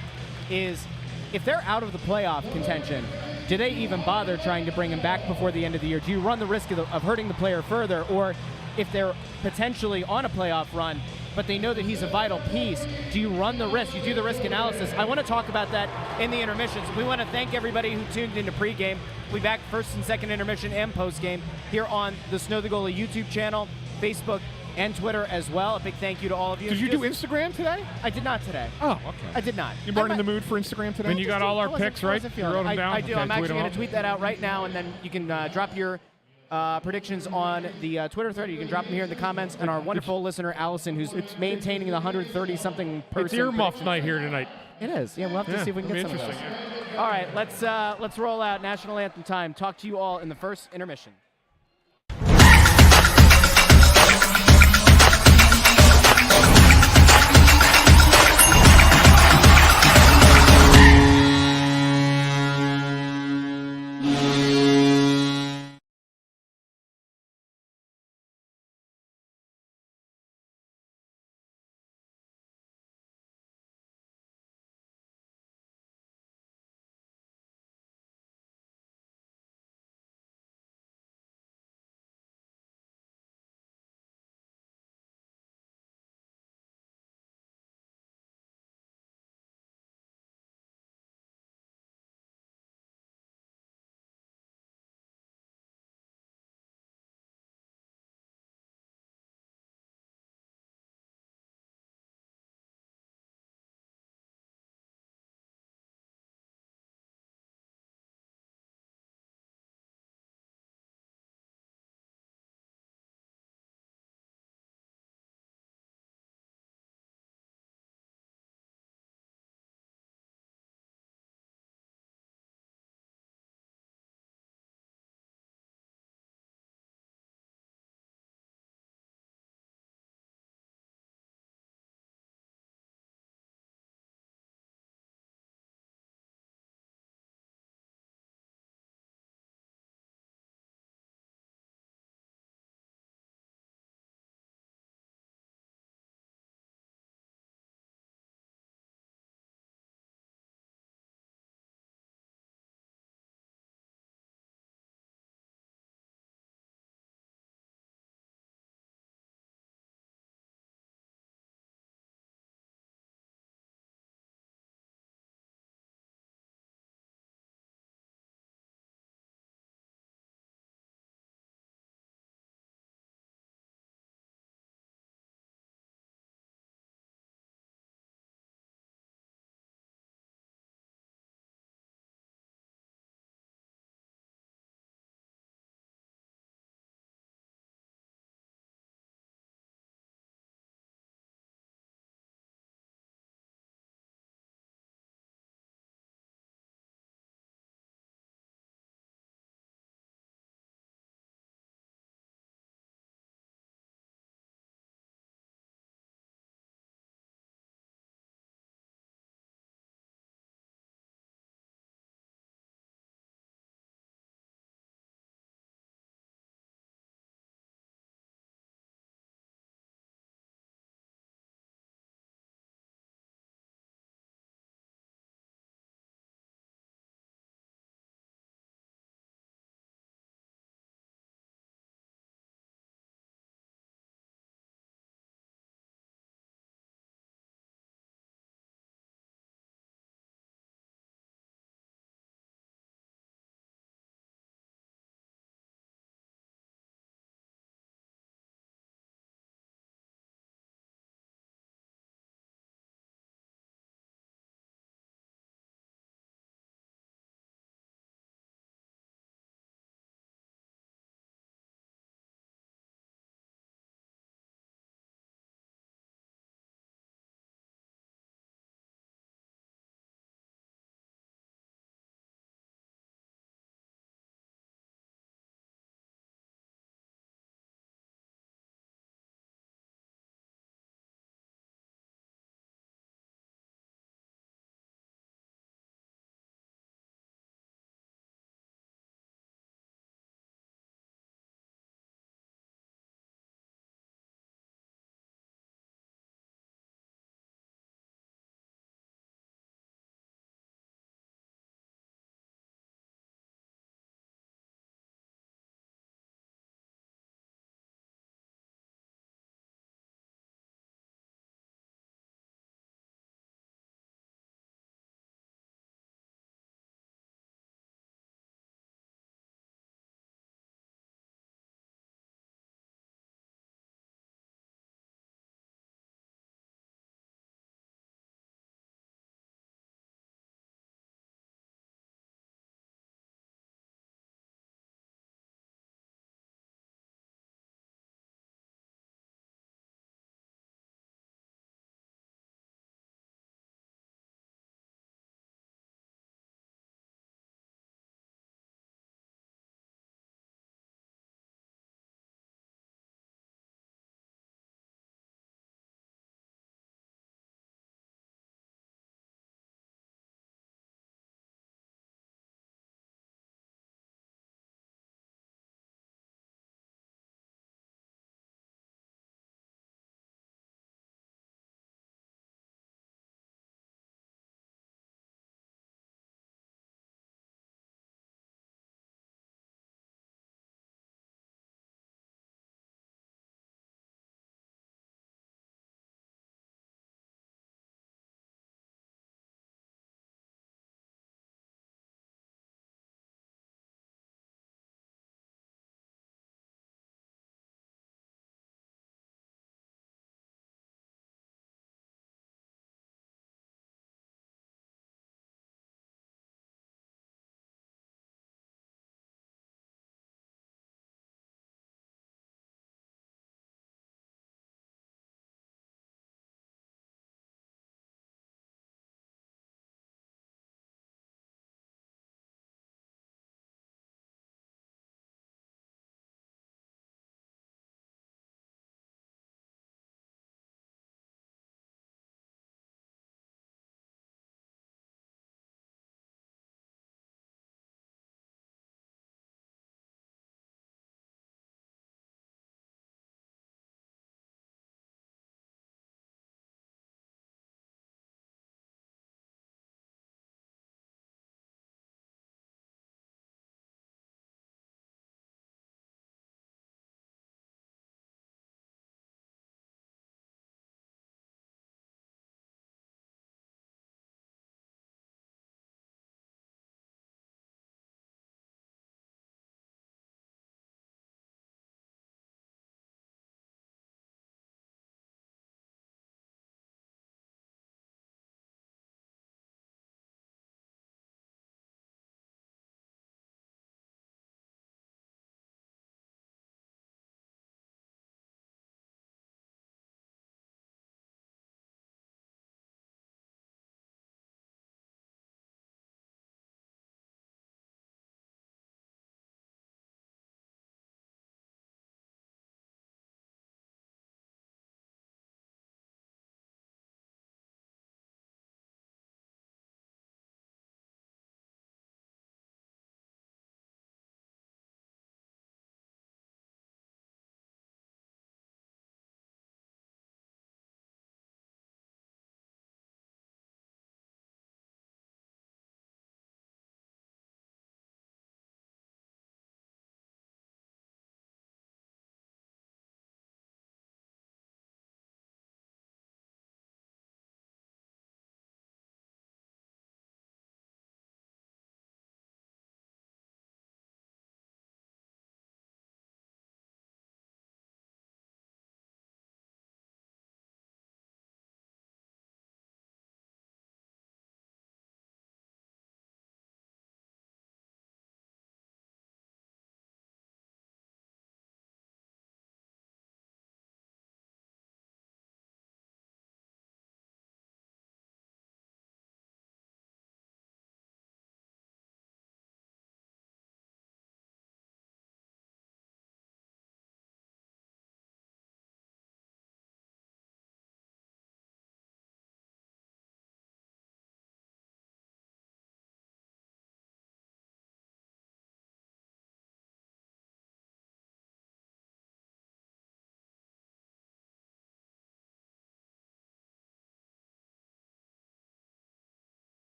is if they're out of the playoff contention, do they even bother trying to bring him back before the end of the year? Do you run the risk of hurting the player further? Or if they're potentially on a playoff run, but they know that he's a vital piece. Do you run the risk? You do the risk analysis. I want to talk about that in the intermissions. We want to thank everybody who tuned into pregame. We'll be back first and second intermission and postgame here on the Snow the Goalie YouTube channel, Facebook, and Twitter as well. A big thank you to all of you. Did you do Instagram today? I did not today. Oh, okay. I did not. You weren't in the mood for Instagram today? And you got all our picks, right? You wrote them down? I do. Okay, I'm actually going them to tweet that out right now, and then you can drop your predictions on the Twitter thread. You can drop them here in the comments. And our wonderful listener, Allison, who's maintaining the 130-something person. It's earmuff night here tonight. It is. Yeah, we'll have to see if we can get some of those. All right, let's roll out National Anthem time. Talk to you all in the first intermission.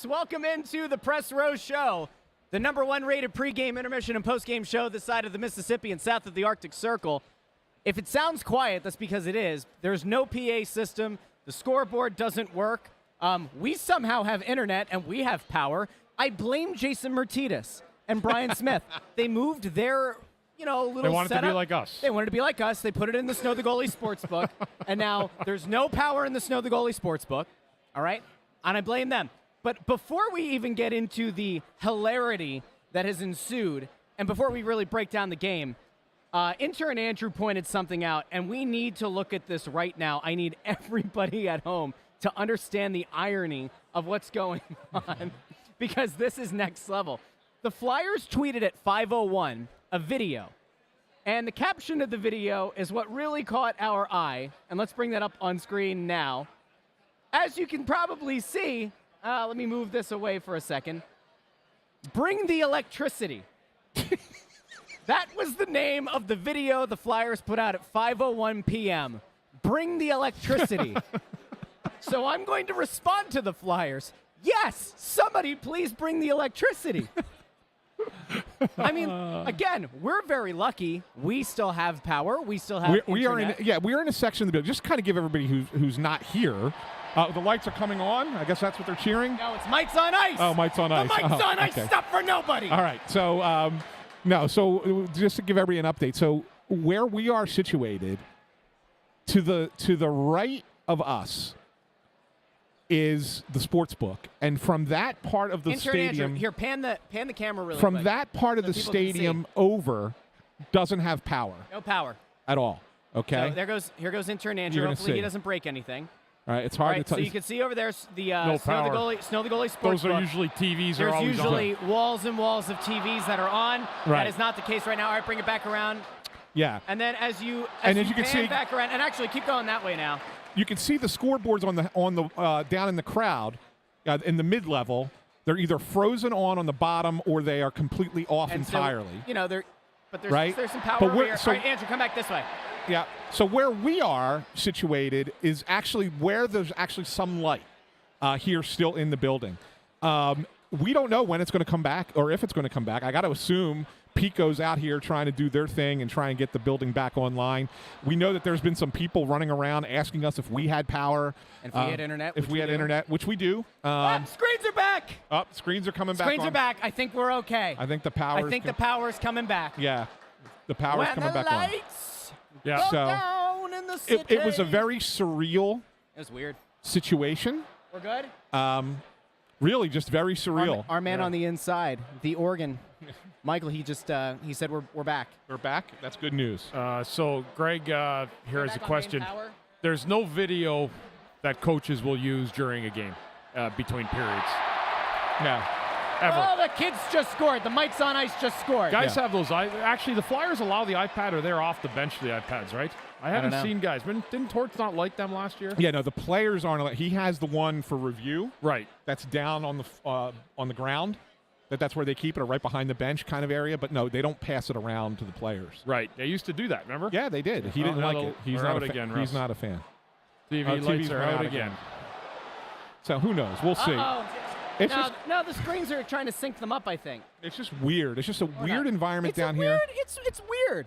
folks. Welcome into the Press Row Show, the #1 rated pregame, intermission, and postgame show this side of the Mississippi and south of the Arctic Circle. If it sounds quiet, that's because it is. There's no PA system. The scoreboard doesn't work. We somehow have internet, and we have power. I blame Jason Martinez and Brian Smith. They moved their, little They wanted setup. to be like us. They wanted to be like us. They put it in the Snow the Goalie Sportsbook, and now there's no power in the Snow the Goalie Sportsbook, all right? And I blame them. But before we even get into the hilarity that has ensued, and before we really break down the game, intern Andrew pointed something out, and we need to look at this right now. I need everybody at home to understand the irony of what's going on, because this is next level. The Flyers tweeted at 5:01 a video, and the caption of the video is what really caught our eye, and let's bring that up on screen now. As you can probably see, let me move this away for a second. Bring the electricity. That was the name of the video the Flyers put out at 5:01 p.m. Bring the electricity. So I'm going to respond to the Flyers. Yes, somebody please bring the electricity. I mean, again, we're very lucky. We still have power. We still have we are in internet. we are in a section of the building. Just kind of give everybody who's not here. The lights are coming on. I guess that's what they're cheering. No, it's Mike's on Ice. Oh, Mike's on Ice. The Mike's on Ice okay. stuff for nobody. All right. So so just to give everybody an update. So where we are situated, to the right of us is the sports book, and from that part of the Intern stadium, Andrew, here, pan the camera really from quick. that part of so the people can see. stadium over, doesn't have power No power. at all. Okay. So here goes intern Andrew. You're gonna Hopefully he see. doesn't break anything. All right. It's All hard right, to tell. so you can see over there the No Snow the power. Goalie Sports Those are Book. usually TVs are There's always usually on. walls and walls of TVs that are on. Right. That is not the case right now. All right, bring it back around. Yeah. And then as you And as you pan can see- back around, and actually keep going that way now. You can see the scoreboards on the down in the crowd, in the mid level. They're either frozen on the bottom or they are completely off And so, entirely. there's Right. there's some power But over we're- here. so- All right, Andrew, come back this way. Yeah. So where we are situated is actually where there's actually some light here still in the building. We don't know when it's going to come back or if it's going to come back. I got to assume Pico's out here trying to do their thing and try and get the building back online. We know that there's been some people running around asking us if we had power. And if we had internet, If which we we had do. internet, which we do. Screens are back. Screens are coming back Screens on. are back. I think we're okay. I think the power. I think the power's coming back. Yeah. The power's When coming the back on. lights Yeah. go So, down in the city. It was a very surreal It was weird. situation. We're good. Really, just very surreal. Our man on the inside, the organ, Michael. He said we're back. We're back. That's good news. So Greg here has a Back on question. main power. There's no video that coaches will use during a game between periods. Yeah. Ever. Oh, the kids just scored. The Mike's on Ice just scored. Guys have those. Actually, the Flyers allow the iPad, or they're off the bench, the iPads, right? I haven't know. seen guys. Didn't Torts not like them last year? Yeah. No, the players aren't. He has the one for review. Right. That's down on the ground. That's where they keep it, or right behind the bench kind of area. But no, they don't pass it around to the players. They used to do that, remember? Yeah, they did. He didn't now like it. He's we're not out a again, He's Russ. not a fan. TV TV's lights are went out out again. again. So who knows? We'll see. Uh-oh. It's no, just no, the screens are trying to sync them up, I think. it's just weird. It's just a weird environment It's down weird, here. It's weird.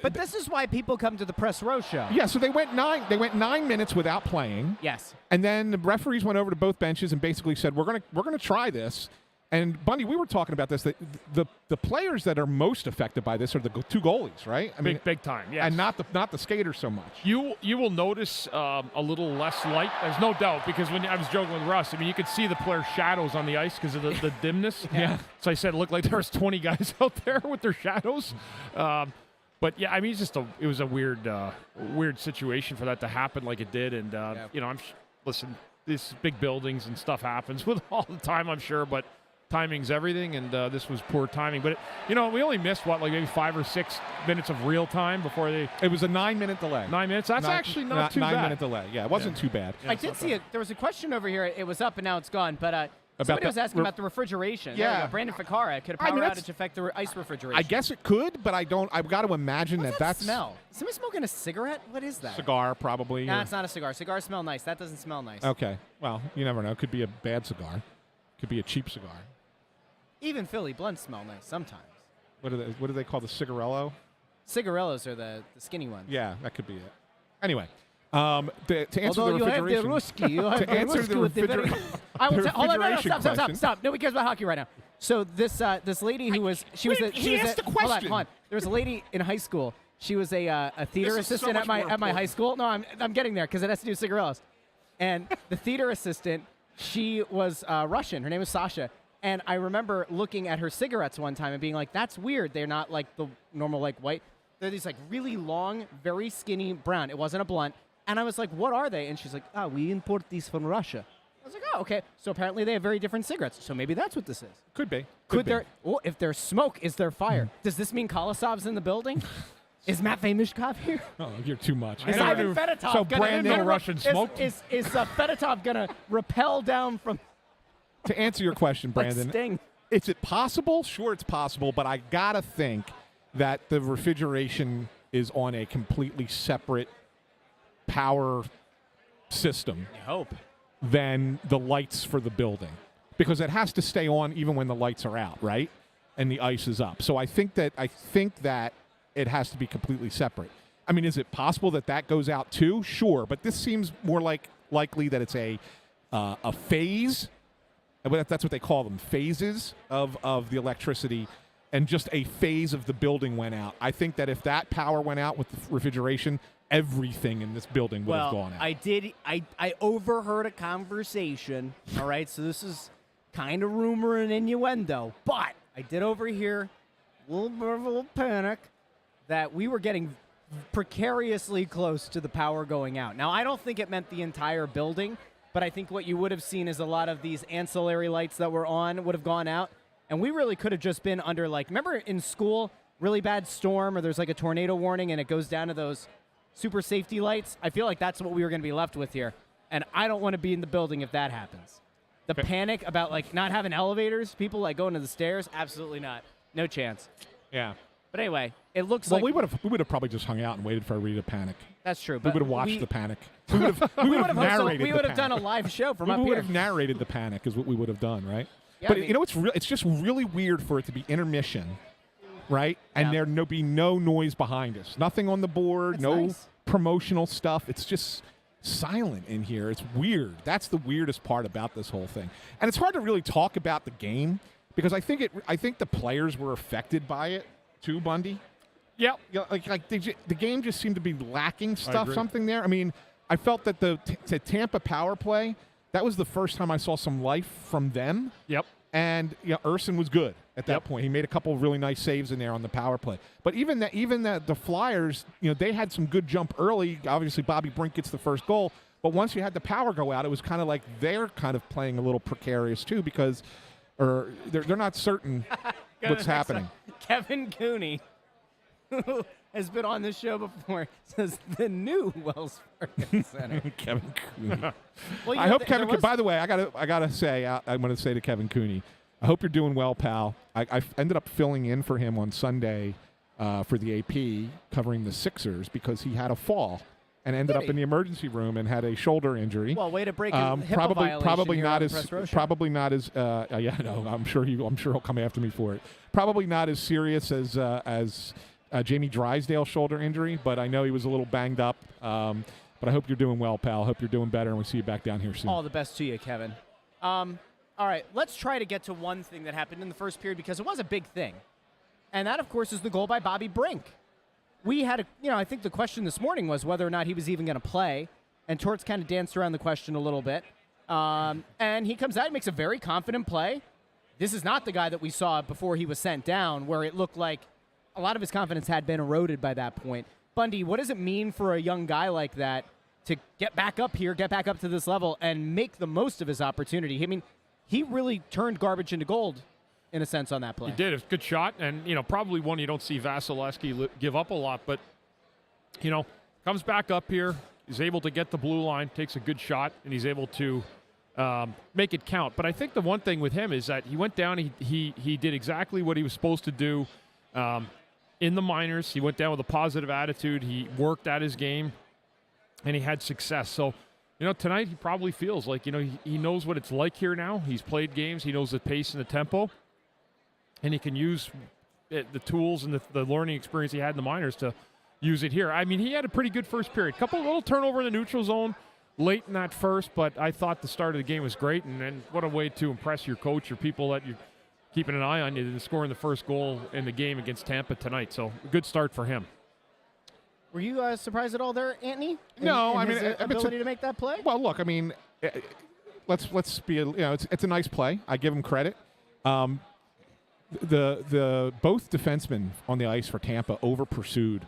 But this is why people come to the Press Row Show. Yeah, so they went 9 minutes without playing. Yes. And then the referees went over to both benches and basically said, "We're gonna try this." And Bundy, we were talking about this. That the players that are most affected by this are the two goalies, right? I Big time, yes. and not the skaters so much. You will notice a little less light. There's no doubt, because when I was joking with Russ, I mean, you could see the players' shadows on the ice because of the dimness. Yeah. So I said it looked like there was 20 guys out there with their shadows. But yeah, I mean, it was a weird situation for that to happen like it did. And listen, these big buildings and stuff happens with all the time, I'm sure, but timing's everything, and this was poor timing. But we only missed maybe 5 or 6 minutes of real time before they. It was a 9-minute delay. 9 minutes. That's actually not too bad. 9-minute delay. Yeah, it wasn't too bad. I did see it. There was a question over here. It was up and now it's gone. But somebody was asking about the refrigeration. There we Yeah. go. Brandon Ficara. Could a power outage affect the ice refrigeration? I guess it could, but I don't. I've got to imagine What's that's smell? Is somebody smoking a cigarette? What is that? cigar probably. Nah, or- it's not a cigar. Cigars smell nice. That doesn't smell nice. Okay. Well, you never know. It could be a bad cigar. Could be a cheap cigar. Even Philly blunts smell nice sometimes. What do they call the cigarello? Cigarellos are the skinny ones. Yeah, that could be it. Anyway, to answer Although the you have the refrigeration, Ruski, you have to the answer Ruski the with the very. I will hold on, no, refrigeration stop. question. Nobody cares about hockey right now. So this lady who was she was he asked the hold question. on. There was a lady in high school. She was a theater This is so assistant much at more my important. high school. No, I'm getting there because it has to do with cigarillos. And the theater assistant, she was Russian. Her name was Sasha. And I remember looking at her cigarettes one time and being like, "That's weird. They're not like the normal like white. They're these like really long, very skinny brown. It wasn't a blunt." And I was like, "What are they?" And she's like, "Oh, we import these from Russia." I was like, "Oh, okay." So apparently they have very different cigarettes. So maybe that's what this is. could be. Could be. there? Oh, if there's smoke, is there fire? Does this mean Kolosov's in the building? Is Matvey Mishkov here? Oh, you're too much. Is Ivan Fedotov so gonna Brandon gonna- Russian smoke? Is Fedotov gonna rappel down from To answer your question, like Brandon, Sting? is it possible? Sure, it's possible, but I gotta think that the refrigeration is on a completely separate power system I hope. than the lights for the building, because it has to stay on even when the lights are out, right? And the ice is up. So I think that it has to be completely separate. I mean, is it possible that goes out too? Sure, but this seems more likely that it's a phase. That's what they call them, phases of the electricity, and just a phase of the building went out. I think that if that power went out with the refrigeration, everything in this building would have gone out. I overheard a conversation. All right, so this is kind of rumor and innuendo, but I did overhear a little panic that we were getting precariously close to the power going out. Now, I don't think it meant the entire building, but I think what you would have seen is a lot of these ancillary lights that were on would have gone out, and we really could have just been under, like, remember in school, really bad storm, or there's like a tornado warning and it goes down to those super safety lights? I feel like that's what we were going to be left with here, and I don't want to be in the building if that happens. The panic about, like, not having elevators, people, like, going to the stairs, absolutely not. No chance. Yeah. But anyway, it looks Well, like we would have probably just hung out and waited for Rita to panic. that's true. We But would have watched the panic. We would have narrated. we would have the done a panic. live show from up We would here. have narrated the panic, is what we would have done, right? Yeah, but I mean- you know, it's just really weird for it to be intermission, right? And Yeah. there be no noise behind us, nothing on the board, That's no nice. promotional stuff. It's just silent in here. It's weird. That's the weirdest part about this whole thing. And it's hard to really talk about the game because I think the players were affected by it too, Bundy. Yeah. Yeah, the game just seemed to be lacking agree. something there. I mean, I felt that the Tampa power play, that was the first time I saw some life from them. Yep. And Urson was good at that point. He made a couple of really nice saves in there on the power play. But even the Flyers, they had some good jump early. Obviously, Bobby Brink gets the first goal. But once you had the power go out, it was kind of like they're kind of playing a little precarious too because they're not certain what's happening. Kevin Cooney, who has been on this show before, says the new Wells Fargo Center. Kevin Cooney. Well, I hope Kevin. By the way, I gotta say, I'm going to say to Kevin Cooney, I hope you're doing well, pal. I ended up filling in for him on Sunday for the AP, covering the Sixers because he had a fall and ended up in the emergency room and had a shoulder injury. Well, way to break his HIPAA violation probably here not on as the Press Row Show. probably not as yeah, no, I'm sure he'll come after me for it. Probably not as serious as Jamie Drysdale's shoulder injury, but I know he was a little banged up. But I hope you're doing well, pal. Hope you're doing better, and we see you back down here soon. All the best to you, Kevin. All right, let's try to get to one thing that happened in the first period because it was a big thing. And that, of course, is the goal by Bobby Brink. We had I think the question this morning was whether or not he was even going to play, and Torts kind of danced around the question a little bit. And he comes out and makes a very confident play. This is not the guy that we saw before he was sent down, where it looked like a lot of his confidence had been eroded by that point. Bundy, what does it mean for a young guy like that to get back up here, get back up to this level, and make the most of his opportunity? I mean, he really turned garbage into gold, in a sense, on that play. He did. It's a good shot, and, probably one you don't see Vasilevsky give up a lot, but, comes back up here, is able to get the blue line, takes a good shot, and he's able to make it count. But I think the one thing with him is that he went down, he did exactly what he was supposed to do in the minors. He went down with a positive attitude. He worked at his game, and he had success. So, tonight he probably feels like, he knows what it's like here now. He's played games. He knows the pace and the tempo. And he can use the tools and the learning experience he had in the minors to use it here. I mean, he had a pretty good first period. Couple little turnover in the neutral zone late in that first, but I thought the start of the game was great. And what a way to impress your coach or people that you're keeping an eye on you and scoring the first goal in the game against Tampa tonight. So good start for him. Were you surprised at all there, Anthony? No, in his ability to make that play. Well, look, I mean, let's be, it's a nice play. I give him credit. The both defensemen on the ice for Tampa over pursued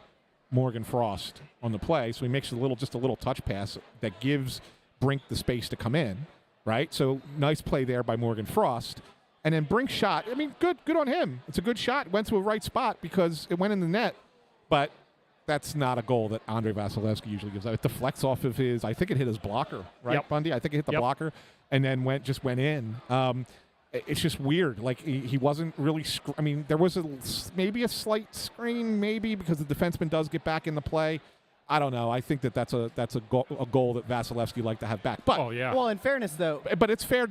Morgan Frost on the play, so he makes just a little touch pass that gives Brink the space to come in, right? So nice play there by Morgan Frost. And then Brink's shot, I mean, good on him. It's a good shot. Went to a right spot because it went in the net, but that's not a goal that Andrei Vasilevsky usually gives. It deflects off of his, I think it hit his blocker, right, Yep. Bundy? I think it hit the blocker and then went in. It's just weird. Like, he wasn't really I mean, there was maybe a slight screen, maybe, because the defenseman does get back in the play. I don't know. I think that's a goal that Vasilevsky liked to have back. But Well, in fairness, though. But it's fair.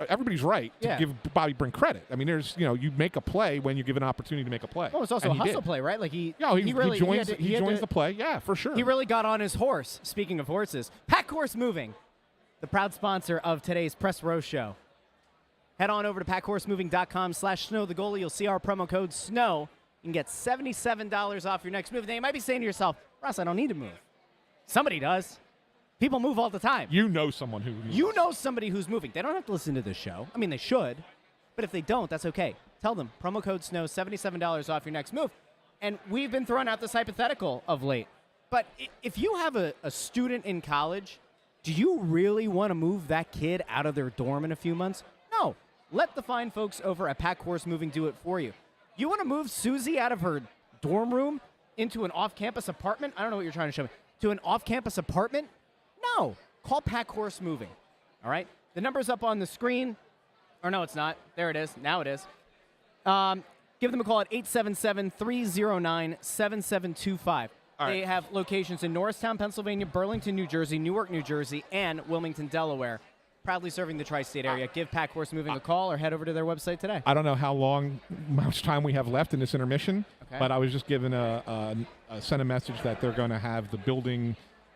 Everybody's right to give Bobby Brink credit. I mean, you make a play when you give an opportunity to make a play. Well, it's also a hustle play, right? Like he joins the play. Yeah, for sure. He really got on his horse. Speaking of horses, Pack Horse Moving, the proud sponsor of today's Press Row Show. Head on over to packhorsemoving.com/snow the goalie. You'll see our promo code SNOW. You can get $77 off your next move. Now, you might be saying to yourself, Russ, I don't need to move. Somebody does. People move all the time. You know someone who moves. You know somebody who's moving. They don't have to listen to this show. I mean, they should. But if they don't, that's okay. Tell them. Promo code SNOW, $77 off your next move. And we've been throwing out this hypothetical of late. But if you have a student in college, do you really want to move that kid out of their dorm in a few months? No. Let the fine folks over at Pack Horse Moving do it for you. You want to move Susie out of her dorm room into an off-campus apartment? I don't know what you're trying to show me. To an off-campus apartment? No. Call Pack Horse Moving. All right? The number's up on the screen. Or no, it's not. There it is. Now it is. Give them a call at 877-309-7725. They have locations in Norristown, Pennsylvania, Burlington, New Jersey, Newark, New Jersey, and Wilmington, Delaware. Proudly serving the tri-state area. Give Pack Horse Moving a call or head over to their website today. I don't know how much time we have left in this intermission, but I was just given sent a message that they're going to have the building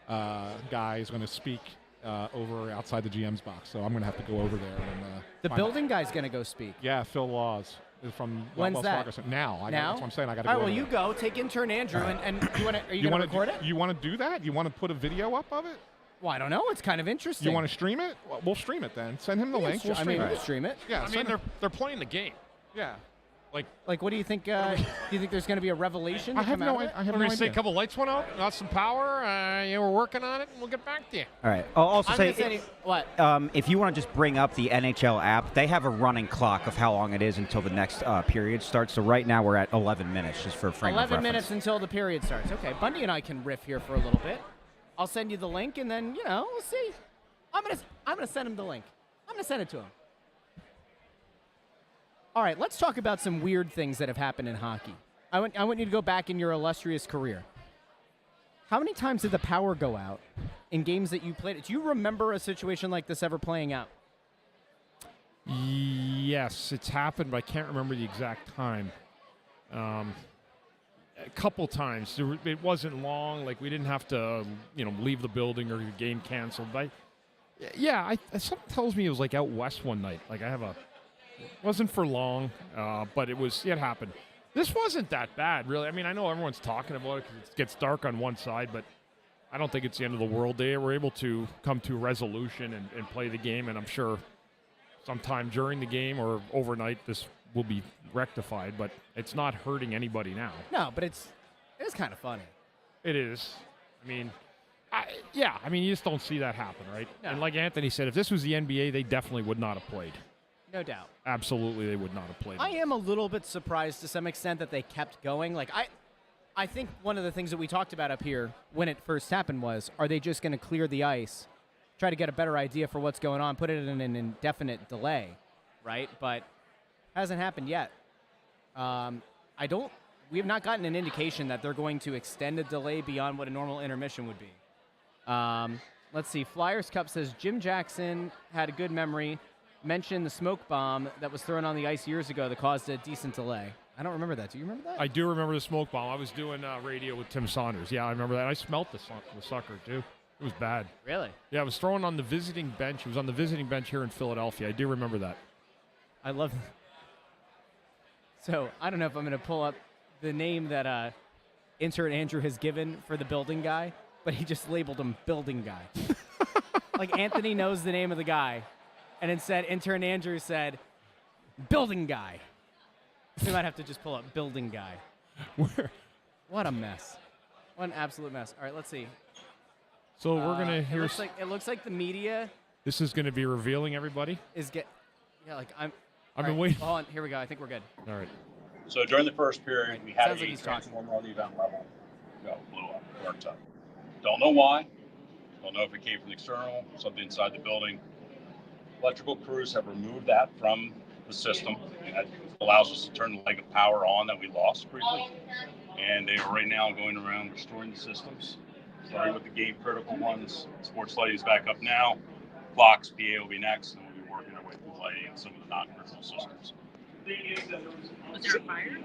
guy is going to speak over outside the GM's box. So I'm going to have to go over there. And, the building guy's going to go speak. Yeah, Phil Laws from When's Wells that? Fargo. Now. Now? That's what I'm saying. I got to All go right, well, over you go. Take intern Andrew, and are you going to record it? You want to do that? You want to put a video up of it? Well, I don't know. It's kind of interesting. You want to stream it? Well, we'll stream it then. Send him the link. We'll stream it. Yeah, I mean, they're playing the game. Yeah. Like, what do you think? Do you think there's going to be a revelation? I have no idea. Say a couple lights went out, got some power. We're working on it, and we'll get back to you. All right. I'll also say, what? if you want to just bring up the NHL app, they have a running clock of how long it is until the next period starts. So right now we're at 11 minutes, just for a frame of 11 reference. minutes until the period starts. Okay, Bundy and I can riff here for a little bit. I'll send you the link, and then we'll see. I'm gonna send him the link. I'm gonna send it to him. All right, let's talk about some weird things that have happened in hockey. I want you to go back in your illustrious career. How many times did the power go out in games that you played? Do you remember a situation like this ever playing out? Yes, it's happened, but I can't remember the exact time. A couple times. It wasn't long. Like, we didn't have to, leave the building or the game canceled. But something tells me it was like out west one night. Like, it wasn't for long, but it happened. This wasn't that bad, really. I mean, I know everyone's talking about it because it gets dark on one side, but I don't think it's the end of the world. They were able to come to a resolution and play the game, and I'm sure sometime during the game or overnight this will be rectified, but it's not hurting anybody now. No, but it is kind of funny. It is. I mean, you just don't see that happen, right? No. And like Anthony said, if this was the NBA, they definitely would not have played. No doubt. Absolutely, they would not have played. I am a little bit surprised to some extent that they kept going. Like, I think one of the things that we talked about up here when it first happened was, are they just going to clear the ice, try to get a better idea for what's going on, put it in an indefinite delay, right? But hasn't happened yet. We have not gotten an indication that they're going to extend a delay beyond what a normal intermission would be. Let's see. Flyers Cup says Jim Jackson had a good memory. Mentioned the smoke bomb that was thrown on the ice years ago that caused a decent delay. I don't remember that. Do you remember that? I do remember the smoke bomb. I was doing radio with Tim Saunders. Yeah, I remember that. I smelt the sucker, too. It was bad. Really? Yeah, it was thrown on the visiting bench. It was on the visiting bench here in Philadelphia. I do remember that. I love that. So, I don't know if I'm going to pull up the name that intern Andrew has given for the building guy, but he just labeled him building guy. Like, Anthony knows the name of the guy, and instead intern Andrew said building guy. We might have to just pull up building guy. What a mess. What an absolute mess. All right, let's see. So we're going to hear... It looks like the media... This is going to be revealing, everybody? I've been waiting. Hold on, here we go. I think we're good. All right. So during the first period, we had Sounds like a he's talking. transformer on the event level. Blew up, worked up. Don't know why. Don't know if it came from the external, something inside the building. Electrical crews have removed that from the system, and that allows us to turn the leg of power on that we lost briefly. And they are right now going around restoring the systems, starting with the game critical ones. Sports lighting is back up now. Clocks, PA will be next, and we'll be working our way through lighting and some of the non-critical systems. Was there a fire?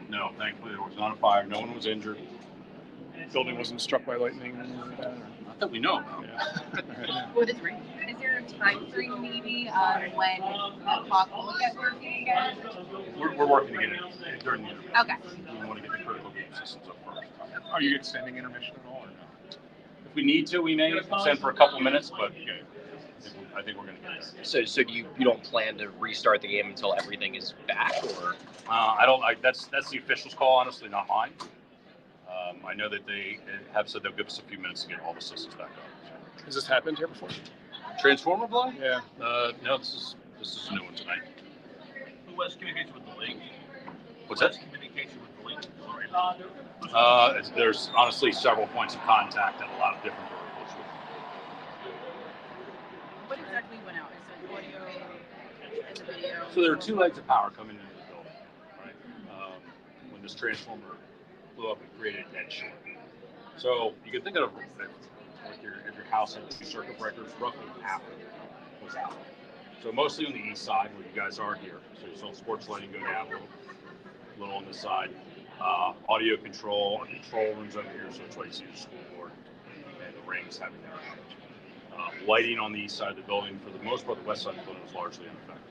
No, thankfully there was not a fire. No one was injured. The building wasn't struck by lightning. Not that we know about. Is there a time frame maybe when the clock will get working again? We're working to get it during the intermission. Okay. We want to get the critical game systems up first. Are you extending intermission at all or no? If we need to, we may extend for a couple minutes, but I think we're going to get there. So do you don't plan to restart the game until everything is back, or? That's the officials' call, honestly, not mine. I know that they have said they'll give us a few minutes to get all the systems back up. Has this happened here before? Transformer blow? Yeah. No, this is a new one tonight. Who has communication with the league? What's that? Communication with the league. There's honestly several points of contact at a lot of different verticals. What exactly went out? Is it audio and the video? So there are two legs of power coming into the building, right? When this transformer blew up, it created a dead short. So you can think of it like if your house had two circuit breakers, roughly half of it was out. So mostly on the east side where you guys are here. So you saw sports lighting go down a little on this side. Audio control, our control rooms over here, so it's why you see the school board and the rings having their outage. Lighting on the east side of the building, for the most part, the west side of the building was largely unaffected.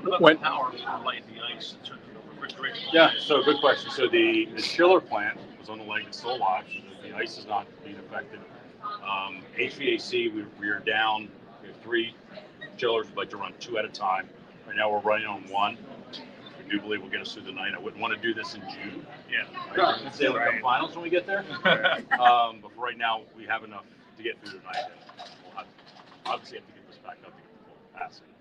What about the power to light the ice in terms of the refrigeration? Yeah, so good question. So the chiller plant was on the leg, it's still alive, so the ice is not being affected. HVAC, we are down. We have 3 chillers. We'd like to run 2 at a time. Right now we're running on 1. We do believe we'll get us through the night. I wouldn't want to do this in June. Yeah. Right? It's the Stanley Cup Finals when we get there. But for right now, we have enough to get through the night. And we'll obviously have to get this back up to get the full capacity.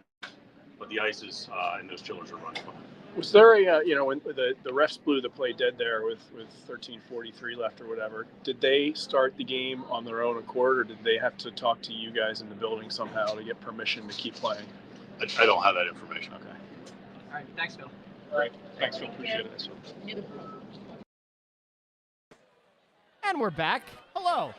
But the ice is and those chillers are running fine. Was there when the refs blew the play dead there with 13:43 left or whatever, did they start the game on their own accord, or did they have to talk to you guys in the building somehow to get permission to keep playing? I don't have that information. Okay. All right, thanks, Phil. Great. Thanks, Phil. Appreciate it. And we're back. Hello.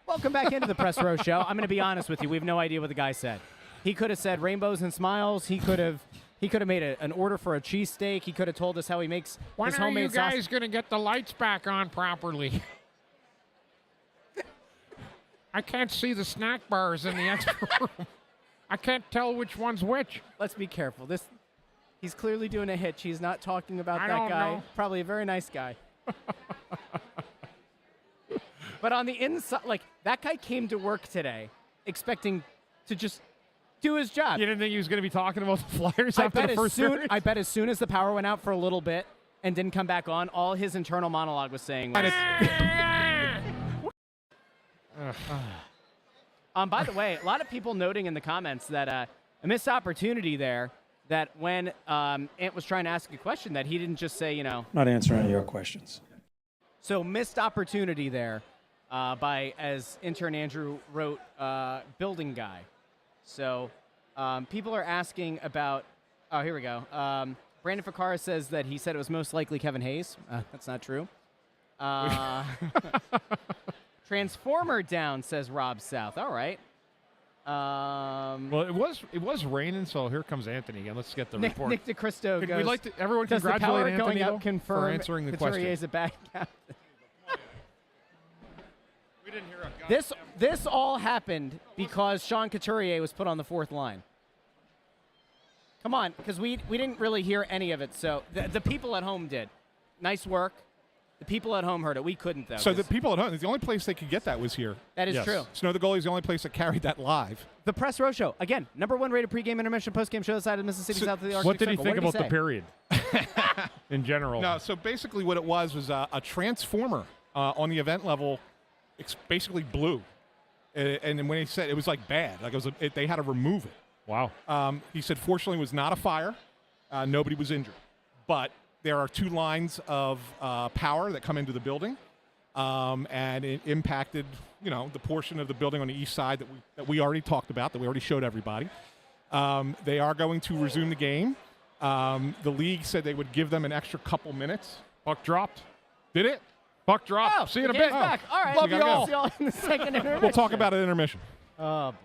Welcome back into the Press Row Show. I'm going to be honest with you. We have no idea what the guy said. He could have said rainbows and smiles. He could have made an order for a cheesesteak. He could have told us how he makes his homemade sauce. When are you guys going to get the lights back on properly? I can't see the snack bars in the extra room. I can't tell which one's which. Let's be careful. He's clearly doing a hitch. He's not talking about I that don't guy. know. Probably a very nice guy. But on the inside, like, that guy came to work today expecting to just do his job. You didn't think he was going to be talking about the Flyers after the first period? I bet as soon as the power went out for a little bit and didn't come back on, all his internal monologue was saying was, by the way, a lot of people noting in the comments that a missed opportunity there, that when Ant was trying to ask a question, that he didn't just say, Not answering any of your questions. So missed opportunity there by, as intern Andrew wrote, building guy. So people are asking about, oh, here we go. Brandon Ficara says that he said it was most likely Kevin Hayes. That's not true. Transformer down, says Rob South. All right. Well, it was raining, so here comes Anthony again. Let's get the Nick, report. Nick DeCristo Could goes, we like to, everyone does the congratulate power Anthony going though, up confirm for answering the question. Couturier's a bad captain? We didn't hear a guy. This all happened because Sean Couturier was put on the fourth line. Come on, because we didn't really hear any of it. So the people at home did. Nice work. The people at home heard it. We couldn't, though. So the people at home, the only place they could get that was here. That is true. Snow the Goalie is the only place that carried that live. The Press Row Show. Again, #1 rated pregame, intermission, postgame show side of Mississippi, south of the Arctic What did he Circle. think What about the period in general? No, so basically what it was a transformer on the event level basically blew. And then when he said it was like bad, like they had to remove it. Wow. He said fortunately it was not a fire. Nobody was injured. But there are 2 lines of power that come into the building, and it impacted, the portion of the building on the east side that we already talked about, that we already showed everybody. They are going to resume the game. The league said they would give them an extra couple minutes. Puck dropped. Did it? Puck dropped. Oh, See you in a the bit. game's back. All right. Love you all. See y'all in the second intermission. We'll talk about it at intermission. Oh, boy.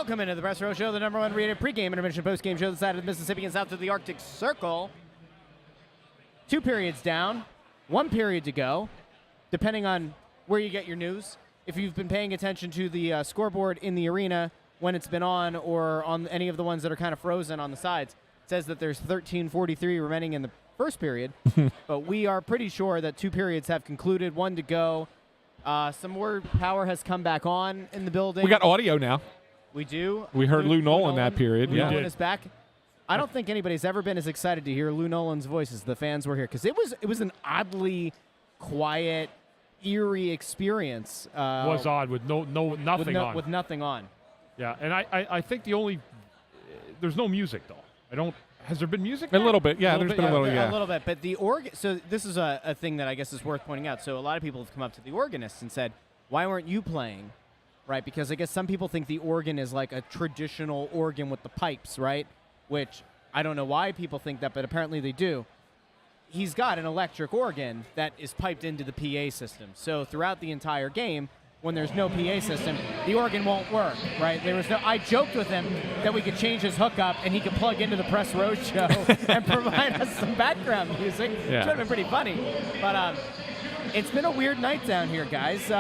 Welcome into the Press Row Show, the number one rated pregame, intermission, postgame show this side of the Mississippi and south of the Arctic Circle. 2 periods down, 1 period to go, depending on where you get your news. If you've been paying attention to the scoreboard in the arena when it's been on, or on any of the ones that are kind of frozen on the sides, it says that there's 13:43 remaining in the first period. But we are pretty sure that 2 periods have concluded, 1 to go. Some more power has come back on in the building. We got audio now. We do. We heard Lou Nolan that period. Lou Yeah. Nolan is back. I don't think anybody's ever been as excited to hear Lou Nolan's voice as the fans were here, because it was an oddly quiet, eerie experience. Was odd with nothing on. With nothing on. Yeah, and I think there's no music though. Has there been music? A little bit, yeah. There's been a little, yeah. A little bit, but the organ. So this is a thing that I guess is worth pointing out. So a lot of people have come up to the organist and said, "Why weren't you playing?" Right? Because I guess some people think the organ is like a traditional organ with the pipes, right? Which I don't know why people think that, but apparently they do. He's got an electric organ that is piped into the PA system. So throughout the entire game, when there's no PA system, the organ won't work, right? I joked with him that we could change his hookup and he could plug into the Press Row Show and provide us some background music. Yeah. Which would have been pretty funny. But it's been a weird night down here, guys.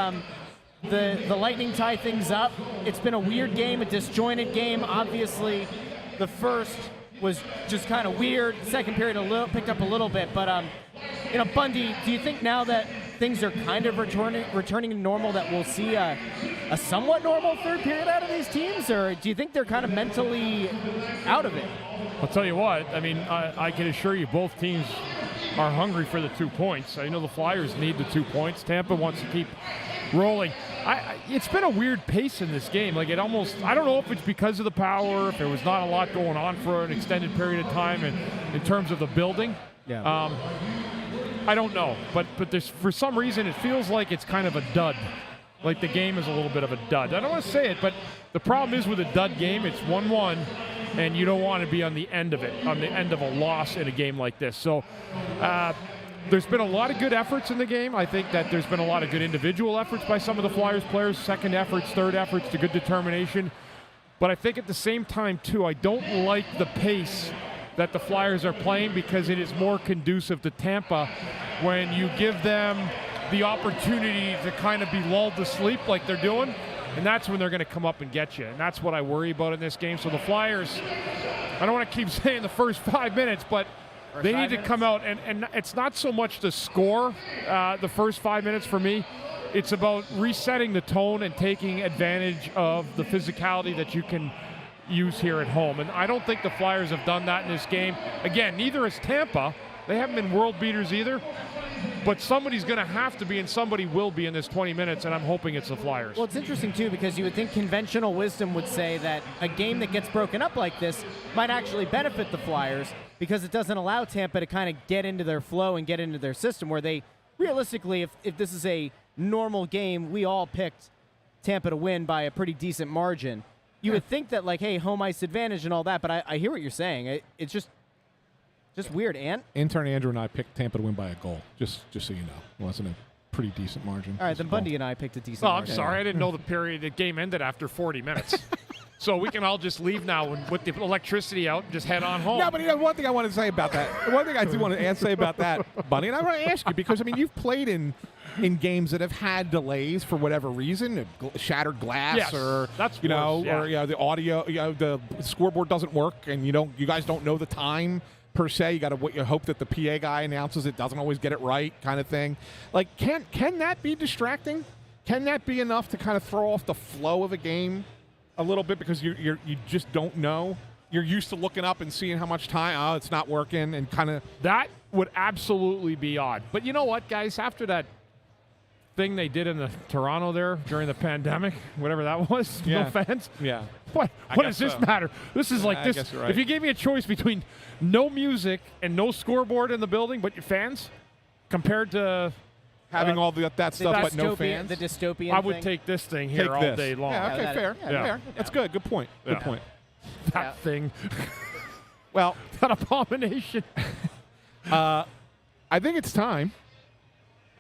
The Lightning tie things up. It's been a weird game, a disjointed game. Obviously, the first was just kind of weird. The second period picked up a little bit. But, Bundy, do you think now that things are kind of returning to normal that we'll see a somewhat normal third period out of these teams? Or do you think they're kind of mentally out of it? I'll tell you what, I mean, I can assure you both teams are hungry for the 2 points. I know the Flyers need the 2 points. Tampa wants to keep rolling. It's been a weird pace in this game. Like, I don't know if it's because of the power, if there was not a lot going on for an extended period of time in terms of the building. Yeah. I don't know, but there's, for some reason, it feels like it's kind of a dud. Like the game is a little bit of a dud. I don't want to say it, but the problem is with a dud game, it's 1-1, and you don't want to be on the end of it, on the end of a loss in a game like this. So there's been a lot of good efforts in the game. I think that there's been a lot of good individual efforts by some of the Flyers players, second efforts, third efforts, to good determination. But I think at the same time, too, I don't like the pace that the Flyers are playing, because it is more conducive to Tampa when you give them the opportunity to kind of be lulled to sleep like they're doing, and that's when they're going to come up and get you. And that's what I worry about in this game. So the Flyers, I don't want to keep saying the first 5 minutes, but they need to come out, and it's not so much the score the first 5 minutes for me. It's about resetting the tone and taking advantage of the physicality that you can use here at home. And I don't think the Flyers have done that in this game. Again, neither has Tampa. They haven't been world beaters either. But somebody's going to have to be, and somebody will be in this 20 minutes, and I'm hoping it's the Flyers. Well, it's interesting, too, because you would think conventional wisdom would say that a game that gets broken up like this might actually benefit the Flyers, because it doesn't allow Tampa to kind of get into their flow and get into their system, where they, realistically, if this is a normal game, we all picked Tampa to win by a pretty decent margin. You would think that, like, hey, home ice advantage and all that, but I hear what you're saying. It's just weird. Intern Andrew and I picked Tampa to win by a goal, just so you know. It wasn't a pretty decent margin. All right, then Bundy and I picked a decent I'm margin. sorry. I didn't know the game ended after 40 minutes. So we can all just leave now with the electricity out and just head on home. No, but one thing I want to say about that, one thing I do want to say about that, Bunny, and I want to ask you, because, I mean, you've played in games that have had delays for whatever reason, shattered glass, yes, or that's you know, worse, yeah. or the audio, the scoreboard doesn't work, and you guys don't know the time per se. You got to hope that the PA guy announces it, doesn't always get it right, kind of thing. Like, can that be distracting? Can that be enough to kind of throw off the flow of a game a little bit, because you just don't know? You're used to looking up and seeing how much time. Oh, it's not working, and kind of that would absolutely be odd. But you know what, guys? After that thing they did in the Toronto there during the pandemic, whatever that was, yeah. no fans. Yeah. What does this matter? This is like this. Right. If you gave me a choice between no music and no scoreboard in the building, but your fans, compared to having all that stuff but no fans, the dystopian I would thing. take this thing here all day long. Yeah, okay, fair. Fair. That's good. Good point. Good point. That thing. Well, that abomination. I think it's time.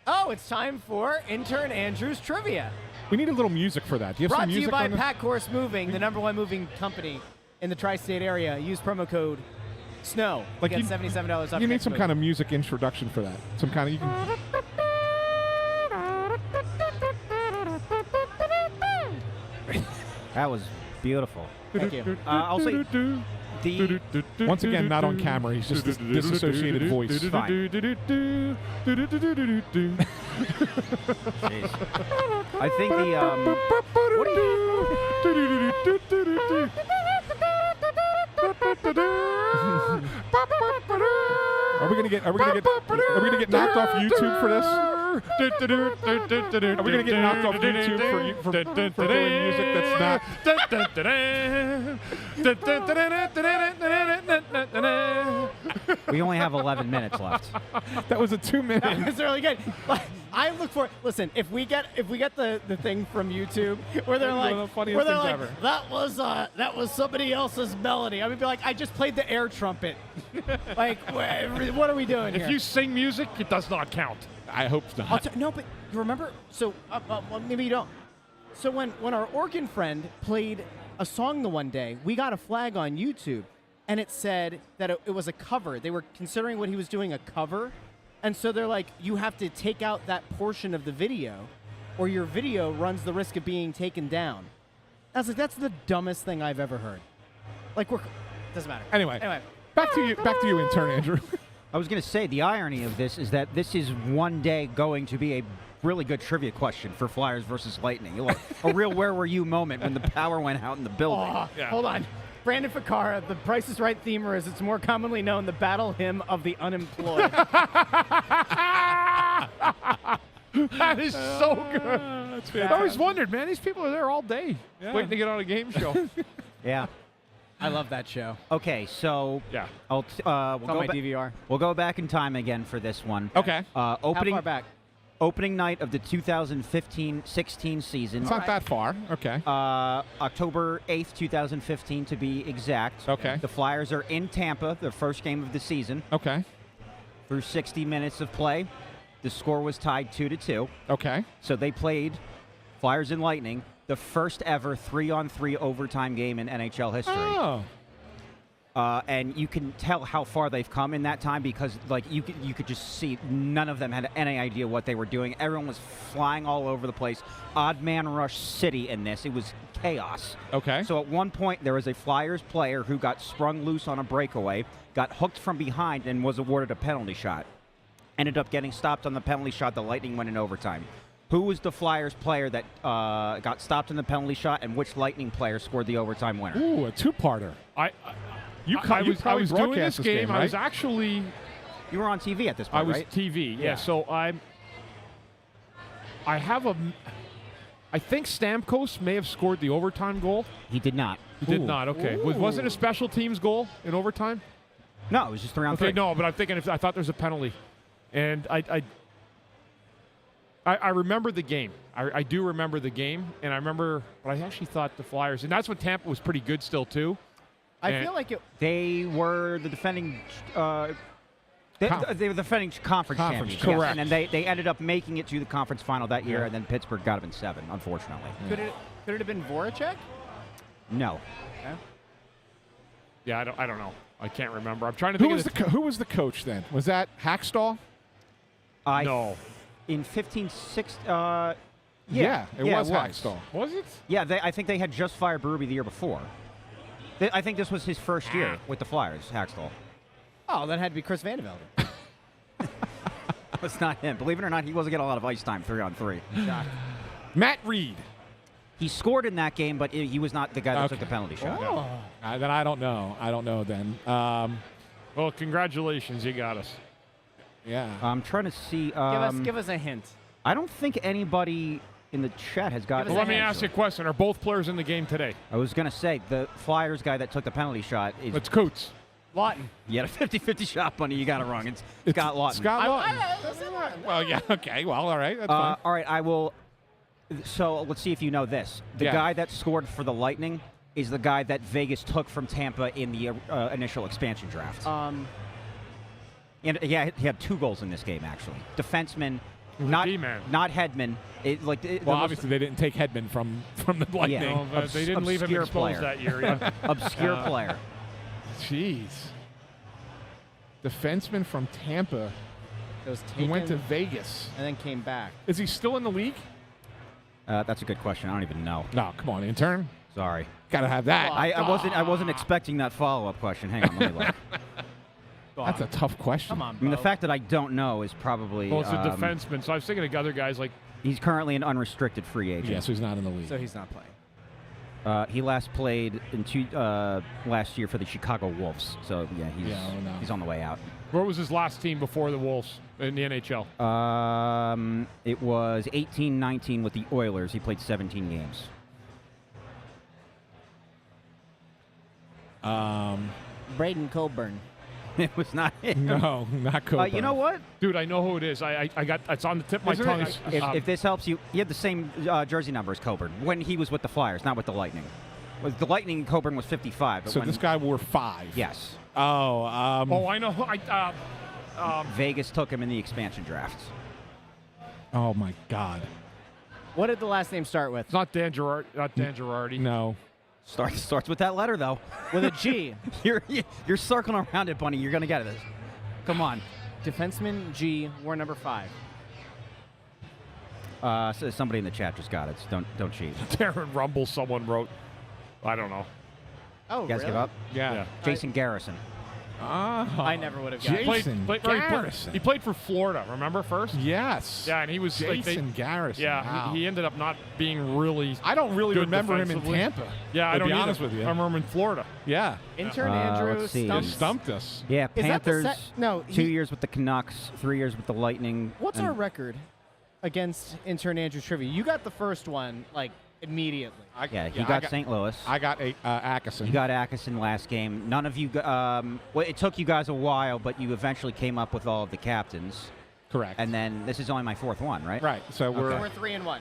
Oh, it's time for Intern Andrew's Trivia. We need a little music for that. Do you have Brought some to you music by on this? Pack Horse Moving, the #1 moving company in the tri-state area. Use promo code SNOW. Like get you- $77 off. You need some kind of music introduction for that. Some kind of you can. That was beautiful. Thank you. I'll say the Once again, not on camera. He's just this disassociated voice. Fine. Jeez. I think the what Are we gonna get knocked off YouTube for this? Are we gonna get knocked off YouTube for doing music that's not? we only have 11 minutes left. That was a 2-minute. It's really good. I look for. Listen, if we get the thing from YouTube where they're One of like, the funniest things ever. that was somebody else's melody. I would be like, I just played the air trumpet. Like, what are we doing If here? you sing music, it does not count. I hope not. No, but you remember? So well, maybe you don't. So when our organ friend played a song the one day, we got a flag on YouTube, and it said that it was a cover. They were considering what he was doing a cover, and so they're like, you have to take out that portion of the video, or your video runs the risk of being taken down. I was like, that's the dumbest thing I've ever heard. Like, doesn't matter. Anyway, back to you, intern Andrew. I was going to say, the irony of this is that this is one day going to be a really good trivia question for Flyers versus Lightning. A real where were you moment when the power went out in the building. Hold on. Brandon Ficara, the Price is Right themer, as it's more commonly known, the battle hymn of the unemployed. That is so good. I always wondered, man, these people are there all day waiting to get on a game show. Yeah. I love that show. Okay, so yeah, we'll on go my DVR. We'll go back in time again for this one. Okay. Opening How far back? Opening night of the 2015-16 season. It's not that far. Okay. October 8th, 2015 to be exact. Okay. The Flyers are in Tampa, their first game of the season. Okay. Through 60 minutes of play, the score was tied 2-2. Okay. So they played Flyers and Lightning, the first ever 3-on-3 overtime game in NHL history. Oh. And you can tell how far they've come in that time because, like, you could just see none of them had any idea what they were doing. Everyone was flying all over the place. Odd man rush city in this. It was chaos. Okay. So at one point, there was a Flyers player who got sprung loose on a breakaway, got hooked from behind, and was awarded a penalty shot. Ended up getting stopped on the penalty shot. The Lightning went in overtime. Who was the Flyers player that got stopped in the penalty shot, and which Lightning player scored the overtime winner? Ooh, a two-parter. I was doing broadcast this game. right? I was actually. You were on TV at this point, I was right? TV. Yeah. Yeah. So I have a. I think Stamkos may have scored the overtime goal. He did not. He did not. Okay. Wasn't a special teams goal in overtime? No, it was just 3-on-3. Okay. No, but I'm thinking I thought there's a penalty, and I remember the game. I do remember the game, and I remember. But I actually thought the Flyers, and that's when Tampa was pretty good still too. I feel like they were the defending. They were the defending conference champions. Correct. Yes. And then they ended up making it to the conference final that year, and then Pittsburgh got them in 7, unfortunately. Could it have been Voracek? No. Yeah. Yeah, I don't know. I can't remember. I'm trying to think Who was the coach then? Was that Hackstall? No. In 15-6. Yeah, it was Hackstall. Was it? Yeah, I think they had just fired Berube the year before. I think this was his first year with the Flyers, Hackstall. Oh, that had to be Chris Vandevelde. It's not him. Believe it or not, he wasn't getting a lot of ice time 3-on-3. Matt Reed. He scored in that game, but he was not the guy that took the penalty shot. Oh. Then I don't know. I don't know then. Well, congratulations. You got us. Yeah. I'm trying to see. Give us a hint. I don't think anybody in the chat has got. Well, let me ask you a question. Are both players in the game today? I was going to say, the Flyers guy that took the penalty shot is... It's Coots. Lawton. You had a 50-50 shot, Bunny. You got it wrong. It's Scott Lawton. Scott Lawton. Well, yeah, okay. Well, all right. That's fine. All right, I will... So, let's see if you know this. The guy that scored for the Lightning is the guy that Vegas took from Tampa in the initial expansion draft. And he had 2 goals in this game, actually. Defenseman, Not D-man. not Hedman. Well, obviously they didn't take Hedman from the Lightning. Yeah. No, but they didn't leave him exposed player. that year. Yeah. Obscure player. Jeez. Defenseman from Tampa. It was He went to taken Vegas. and then came back. Is he still in the league? That's a good question. I don't even know. No, come on, intern. Sorry. Gotta have that. I wasn't expecting that follow-up question. Hang on, let me look. That's a tough question. Come on, I mean, the Bo. fact that I don't know is probably. Well, it's a defenseman, so I was thinking of other guys like. He's currently an unrestricted free agent. Yeah, so he's not in the league. So he's not playing. He last played last year for the Chicago Wolves. So yeah, he's on the way out. What was his last team before the Wolves in the NHL? It was 18-19 with the Oilers. He played 17 games. Braden Coburn. It was not him. No, not Coburn. You know what? Dude, I know who it is. I got it's on the tip of my tongue. If this helps you, he had the same jersey number as Coburn when he was with the Flyers, not with the Lightning. With the Lightning, Coburn was 55. But So this guy wore 5. Yes. Oh. I know. Vegas took him in the expansion draft. Oh my God. What did the last name start with? It's not Dan Girardi. No. Starts with that letter though. With a G. You're circling around it, Bunny. You're gonna get it. Come on. Defenseman G, war number 5. So somebody in the chat just got it. So don't cheat. Darren Rumble, someone wrote. I don't know. Oh, You guys really? give up? Yeah. Jason Garrison. I never would have gotten it. Jason Garrison. He played for Florida, remember, first? Yes. Yeah, and he was Jason Garrison. Yeah, Wow. he ended up not being really. I don't really good remember him in defensively. Tampa. Yeah, I to don't be either. honest with you. I remember him in Florida. Yeah. Intern Andrew let's see. Stumps. You stumped us. Yeah, Is that the Panthers. no, 2 years with the Canucks, 3 years with the Lightning. What's and our record against intern Andrew trivia? You got the first one like immediately. Yeah, he got St. Louis. I got Atkinson. You got Atkinson last game. None of you. Well, it took you guys a while, but you eventually came up with all of the captains. Correct. And then this is only my 4th one, right? Right. So So we're 3-1.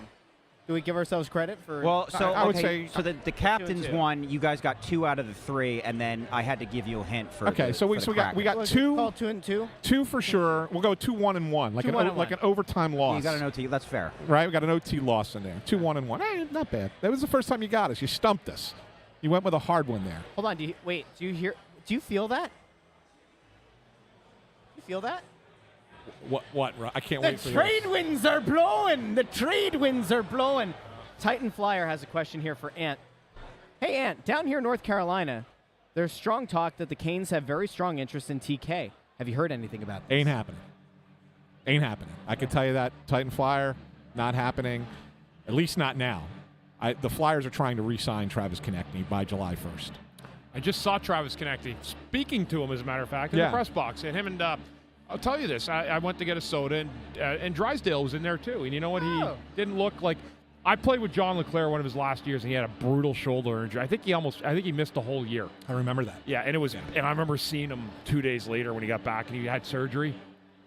Do we give ourselves credit for? Well, so I would okay, say- so the captains 2-2. won. You guys got 2 out of the 3, and then I had to give you a hint for. Okay, the, so we for the got Kraken. got 2 Call 2 and 2. 2 for sure. We'll go 2-1-1, like 2-1-1. like an overtime loss. You got an OT. That's fair. Right, we got an OT loss in there. 2-1-1. Hey, not bad. That was the first time you got us. You stumped us. You went with a hard one there. Hold on. Do you hear? Do you feel that? You feel that? What? I can't The wait for trade winds are blowing. The trade winds are blowing. Titan Flyer has a question here for Ant. Hey, Ant, down here in North Carolina, there's strong talk that the Canes have very strong interest in TK. Have you heard anything about this? Ain't happening. Ain't happening. I can tell you that. Titan Flyer, not happening. At least not now. The Flyers are trying to re-sign Travis Konechny by July 1st. I just saw Travis Konechny speaking to him, as a matter of fact, in the press box. And him and I'll tell you this: I went to get a soda, and Drysdale was in there too. And you know what? He didn't look like. I played with John LeClaire one of his last years, and he had a brutal shoulder injury. I think he missed a whole year. I remember that. Yeah, and it was, and I remember seeing him 2 days later when he got back and he had surgery,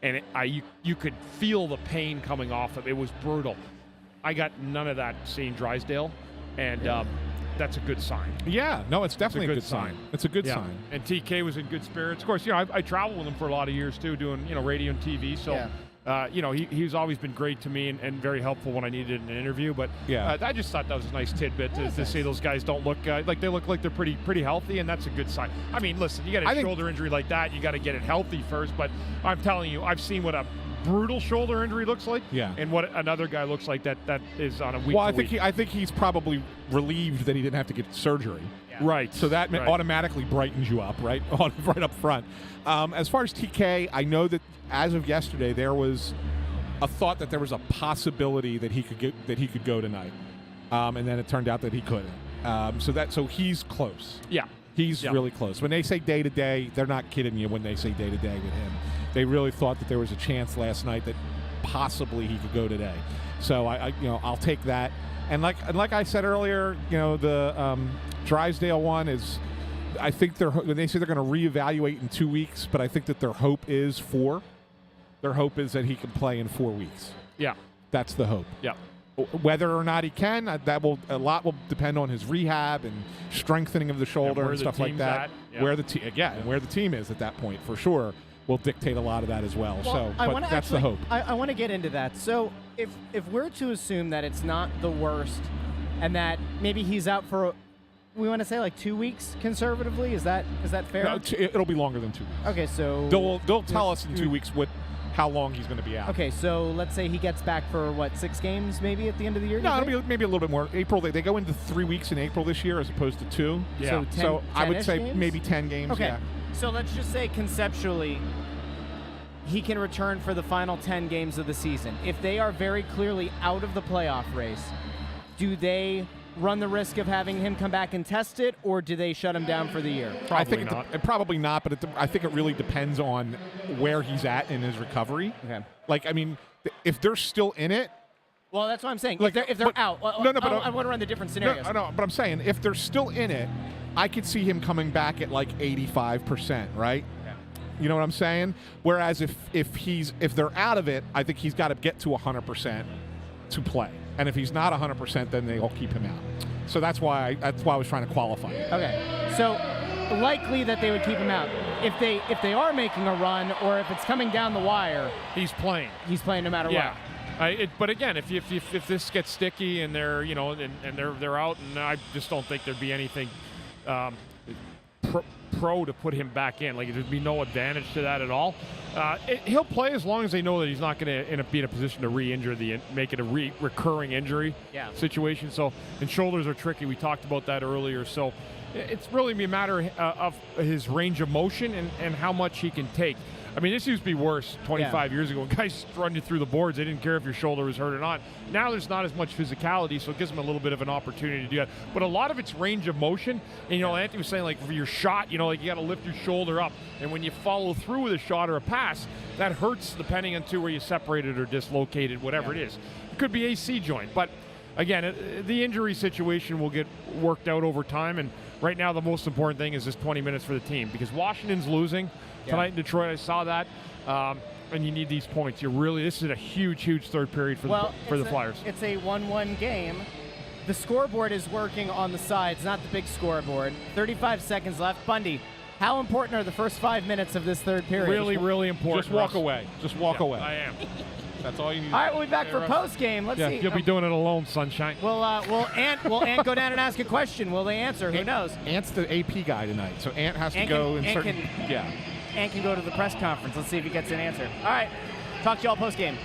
and you could feel the pain coming off of it. It was brutal. I got none of that seeing Drysdale, and that's a good sign. Yeah, no, it's definitely a good sign. It's a good sign. And TK was in good spirits. Of course, I traveled with him for a lot of years too, doing radio and TV. So. He's always been great to me and very helpful when I needed an interview. But I just thought that was a nice tidbit to say those guys don't look like they look like they're pretty healthy, and that's a good sign. I mean, listen, you get a shoulder injury like that, you got to get it healthy first. But I'm telling you, I've seen what a brutal shoulder injury looks like, and what another guy looks like that is on a week. Well, I think he's probably relieved that he didn't have to get surgery. Yeah. Right. So that automatically brightens you up, right? Right up front. As far as TK, I know that as of yesterday, there was a thought that there was a possibility that he could go tonight, and then it turned out that he couldn't. So he's close. Yeah. He's really close. When they say day to day, they're not kidding you when they say day to day with him. They really thought that there was a chance last night that possibly he could go today. So I'll take that. And like I said earlier, the Drysdale one is, I think when they say they're going to reevaluate in 2 weeks, but I think that their hope is 4. Their hope is that he can play in 4 weeks. Yeah, that's the hope. Yeah. Whether or not he can, a lot will depend on his rehab and strengthening of the shoulder and stuff like that. Yeah. Where the team is at that point for sure. will dictate a lot of that as well. Well, But that's the hope. I want to get into that. So if we're to assume that it's not the worst, and that maybe he's out for, we want to say like 2 weeks conservatively, is that fair? No, it'll be longer than 2 weeks. Okay, so They'll tell us in 2 weeks how long he's going to be out. Okay, so let's say he gets back for what, 6 games maybe at the end of the year? No, it'll be maybe a little bit more. April, they go into 3 weeks in April this year as opposed to 2. Yeah. So I would 10-ish say games? maybe 10 games. Okay, Yeah. so let's just say conceptually, he can return for the final 10 games of the season. If they are very clearly out of the playoff race, do they run the risk of having him come back and test it, or do they shut him down for the year? I think probably not, but I think it really depends on where he's at in his recovery. Okay. Like, I mean, if they're still in it. Well, that's what I'm saying. Like, if they're out, No, but I want to run the different scenarios. No, but I'm saying if they're still in it, I could see him coming back at like 85%, right? Yeah. You know what I'm saying? Whereas if they're out of it, I think he's got to get to 100% to play. And if he's not 100%, then they'll keep him out. So that's why I was trying to qualify it. Okay. So likely that they would keep him out. If they are making a run, or if it's coming down the wire, he's playing. He's playing no matter what. But again, if this gets sticky and they're and they're out, and I just don't think there'd be anything pro to put him back in. Like, there'd be no advantage to that at all. He'll play as long as they know that he's not going to be in a position to re-injure make it a recurring injury situation. So, and shoulders are tricky. We talked about that earlier. So, it's really a matter of his range of motion and how much he can take. I mean, this used to be worse 25 years ago. When guys run you through the boards, they didn't care if your shoulder was hurt or not. Now there's not as much physicality, so it gives them a little bit of an opportunity to do that. But a lot of it's range of motion. And, Anthony was saying, like, for your shot, like, you got to lift your shoulder up. And when you follow through with a shot or a pass, that hurts depending on where you separated or dislocated, whatever it is. It could be AC joint. But, again, the injury situation will get worked out over time. And right now the most important thing is this 20 minutes for the team, because Washington's losing tonight in Detroit. I saw that, and you need these points. This is a huge third period for the Flyers. It's a 1-1 game. The scoreboard is working on the sides, not the big scoreboard. 35 seconds left. Bundy, how important are the first 5 minutes of this third period? Really important. Just walk away. Just walk away. I am. That's all you need. All right, we'll be back for post-game. Let's see. You'll be doing it alone, sunshine. Will Ant go down and ask a question? Will they answer? Who knows? Ant's the AP guy tonight, so Ant has to go Ant can go to the press conference. Let's see if he gets an answer. All right. Talk to y'all post-game.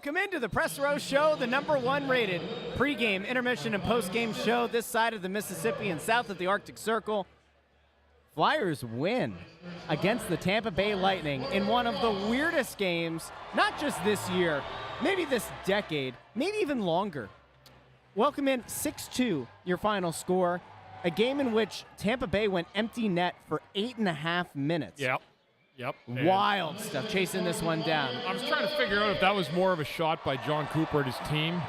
Welcome into the Press Row Show, the #1 rated pregame, intermission, and postgame show this side of the Mississippi and south of the Arctic Circle. Flyers win against the Tampa Bay Lightning in one of the weirdest games, not just this year, maybe this decade, maybe even longer. Welcome in, 6-2, your final score. A game in which Tampa Bay went empty net for 8.5 minutes. Yep. Wild stuff, chasing this one down. I was trying to figure out if that was more of a shot by John Cooper and his team.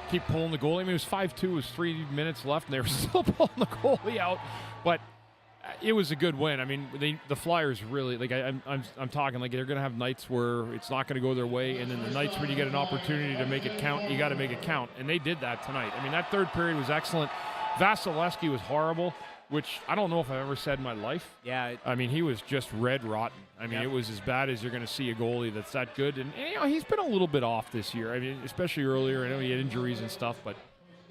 Keep pulling the goalie. I mean, it was 5-2, it was 3 minutes left, and they were still pulling the goalie out. But it was a good win. I mean, the Flyers really, like I'm talking, like they're going to have nights where it's not going to go their way, and then the nights when you get an opportunity to make it count, you got to make it count. And they did that tonight. I mean, that third period was excellent. Vasilevsky was horrible, which I don't know if I've ever said in my life. Yeah. I mean, he was just red rotten. I mean, It was as bad as you're going to see a goalie that's that good. And, you know, he's been a little bit off this year. I mean, especially earlier. I know he had injuries and stuff, but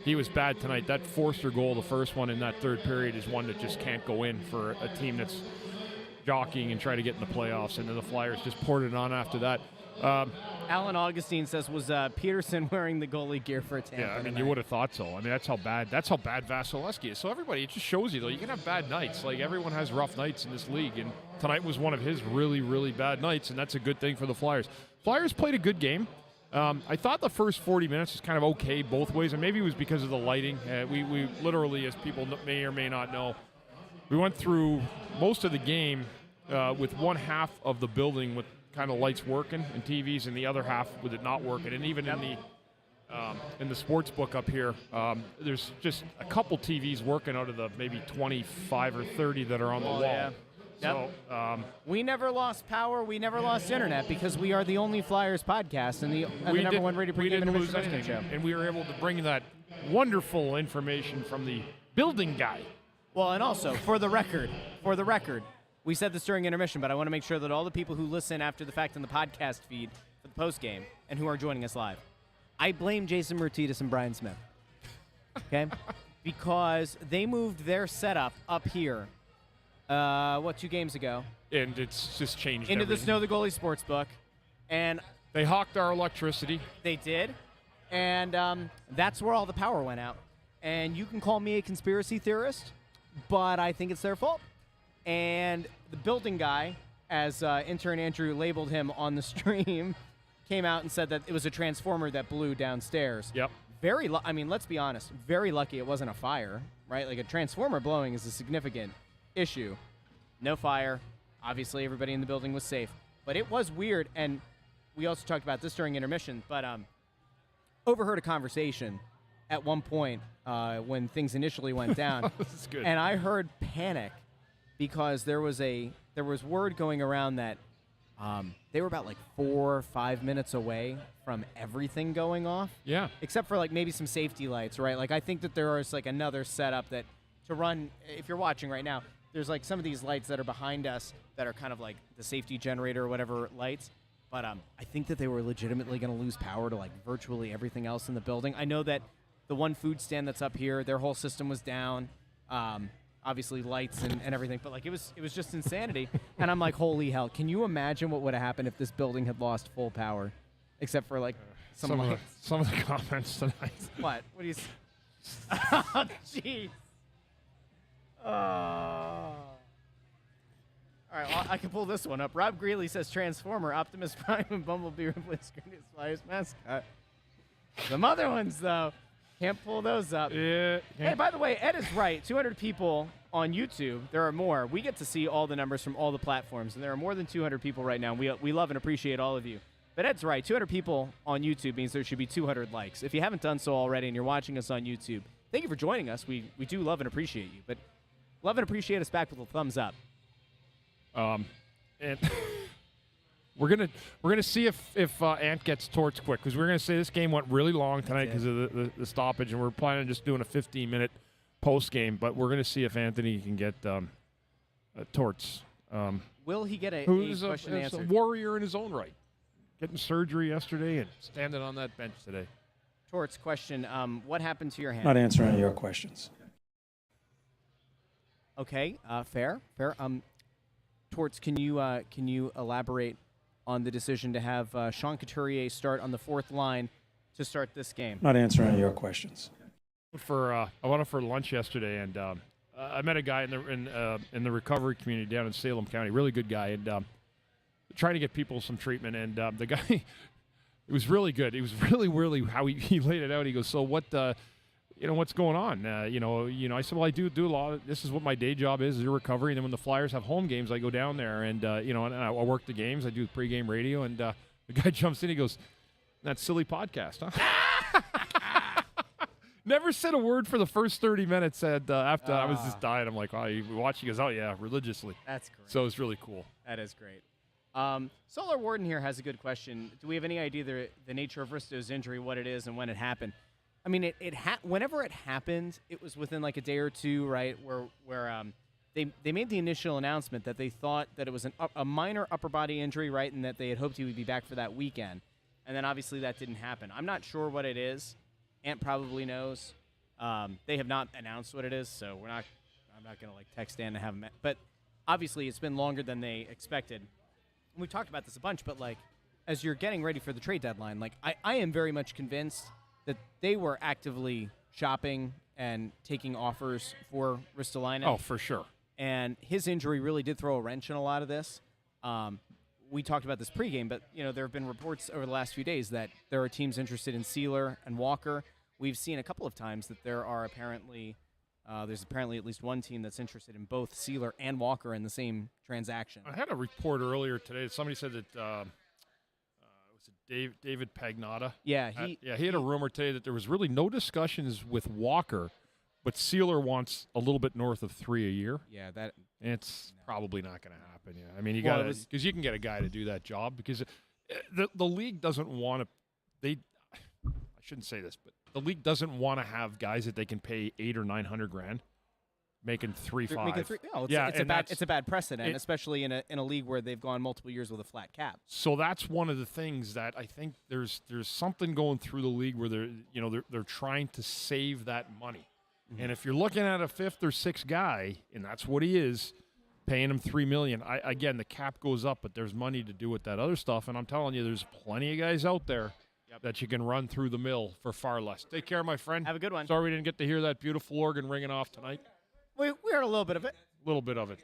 he was bad tonight. That Forster goal, the first one in that third period, is one that just can't go in for a team that's jockeying and trying to get in the playoffs. And then the Flyers just poured it on after that. Alan Augustine says, was Peterson wearing the goalie gear for Tampa? Yeah, I mean, you would have thought so. I mean, that's how bad Vasilevsky is. So everybody, it just shows you, though, you can have bad nights. Like, everyone has rough nights in this league, and tonight was one of his really, really bad nights, and that's a good thing for the Flyers. Flyers played a good game. I thought the first 40 minutes was kind of okay both ways, and maybe it was because of the lighting. We literally, as people may or may not know, we went through most of the game with one half of the building with kind of lights working and TVs, and the other half with it not working. And even in the sports book up here, there's just a couple TVs working out of the maybe 25 or 30 that are on the wall. Yeah. So we never lost power. We never lost internet because we are the only Flyers podcast and the #1 rated pregame and lose anything, show. and we were able to bring that wonderful information from the building guy. Well, and also for the record, we said this during intermission, but I want to make sure that all the people who listen after the fact in the podcast feed for the post game and who are joining us live, I blame Jason Murtitas and Brian Smith. Okay, because they moved their setup up here. 2 games ago? And it's just changed into everything. the Snow the Goalie Sportsbook, and they hawked our electricity. They did, and that's where all the power went out. And you can call me a conspiracy theorist, but I think it's their fault. And the building guy, as intern Andrew labeled him on the stream, came out and said that it was a transformer that blew downstairs. Yep. I mean, let's be honest, very lucky it wasn't a fire, right? Like a transformer blowing is a significant issue. No fire. Obviously, everybody in the building was safe. But it was weird, and we also talked about this during intermission, but overheard a conversation at one point when things initially went down. This is good. And I heard panic because there was word going around that they were about like 4 or 5 minutes away from everything going off. Yeah. Except for like maybe some safety lights, right? Like I think that there is like another setup that to run, if you're watching right now, there's like some of these lights that are behind us that are kind of like the safety generator or whatever lights. But I think that they were legitimately going to lose power to like virtually everything else in the building. I know that the one food stand that's up here, their whole system was down. Obviously lights and everything, but like it was just insanity. And I'm like, holy hell, can you imagine what would have happened if this building had lost full power? Except for like some of the comments tonight. What? What do you Oh, jeez. Oh. All right, well, I can pull this one up. Rob Greeley says Transformer, Optimus Prime, and Bumblebee replace Greatest Flyers mascot. Some other ones, though. Can't pull those up. Yeah. Hey, by the way, Ed is right. 200 people on YouTube. There are more. We get to see all the numbers from all the platforms, and there are more than 200 people right now. We love and appreciate all of you. But Ed's right. 200 people on YouTube means there should be 200 likes. If you haven't done so already and you're watching us on YouTube, thank you for joining us. We do love and appreciate you. But love and appreciate us back with a thumbs up. And we're gonna see if Ant gets torched quick, because we're gonna say this game went really long tonight because of the stoppage, and we're planning on just doing a 15-minute post game. But we're gonna see if Anthony can get torts. Will he get a question answered? A warrior in his own right, getting surgery yesterday and standing on that bench today. Torts question: what happened to your hand? Not answering your questions. Okay, fair. Torts, can you elaborate on the decision to have Sean Couturier start on the fourth line to start this game? Not answering any of your questions. I went for lunch yesterday, and I met a guy in the recovery community down in Salem County. Really good guy, and trying to get people some treatment. And the guy, it was really good. It was really how he laid it out. He goes, "So what? What's going on? I said, well, I do a lot of, this is what my day job is recovery. And then when the Flyers have home games, I go down there and, and I work the games. I do pregame radio. And the guy jumps in. He goes, that silly podcast, huh? Never said a word for the first 30 minutes. And after I was just dying, I'm like, oh, you watch? He goes, oh, yeah, religiously. That's great. So it's really cool. That is great. Solar Warden here has a good question. Do we have any idea the nature of Risto's injury, what it is, and when it happened? I mean, whenever it happened, it was within like a day or two, right, where they made the initial announcement that they thought that it was a minor upper body injury, right, and that they had hoped he would be back for that weekend. And then obviously that didn't happen. I'm not sure what it is. Ant probably knows. They have not announced what it is, so I'm not going to like text Ant to have him. But obviously it's been longer than they expected. And we've talked about this a bunch, but like as you're getting ready for the trade deadline, like I am very much convinced that they were actively shopping and taking offers for Ristolainen. Oh, for sure. And his injury really did throw a wrench in a lot of this. We talked about this pregame, but there have been reports over the last few days that there are teams interested in Sealer and Walker. We've seen a couple of times that there's apparently at least one team that's interested in both Sealer and Walker in the same transaction. I had a report earlier today. Somebody said that David Pagnotta. Yeah, he had a rumor today that there was really no discussions with Walker, but Sealer wants a little bit north of $3 a year. Yeah, it's probably not going to happen. Yeah, I mean you got because you can get a guy to do that job because the league doesn't want to. I shouldn't say this, but the league doesn't want to have guys that they can pay $800,000 or $900,000. Making 3.5. It's a bad precedent, especially in a league where they've gone multiple years with a flat cap. So that's one of the things that I think there's something going through the league where they're trying to save that money. Mm-hmm. And if you're looking at a fifth or sixth guy, and that's what he is, paying him $3 million, again the cap goes up, but there's money to do with that other stuff. And I'm telling you, there's plenty of guys out there that you can run through the mill for far less. Take care, my friend. Have a good one. Sorry we didn't get to hear that beautiful organ ringing off tonight. We heard a little bit of it. A little bit of it.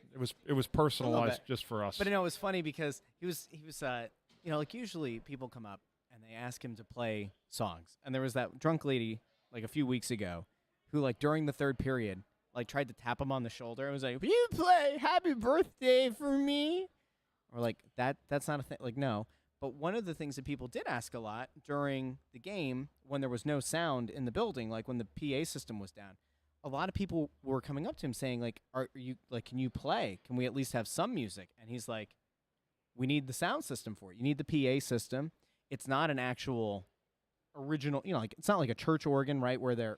It was personalized just for us. But it was funny because he was like usually people come up and they ask him to play songs. And there was that drunk lady like a few weeks ago who like during the third period like tried to tap him on the shoulder and was like, "Will you play Happy Birthday for me?" Or like that's not a thing. Like no. But one of the things that people did ask a lot during the game when there was no sound in the building, like when the PA system was down, a lot of people were coming up to him saying, like, are you like, can you play? Can we at least have some music? And he's like, we need the sound system for it. You need the PA system. It's not an actual original, like it's not like a church organ, right? Where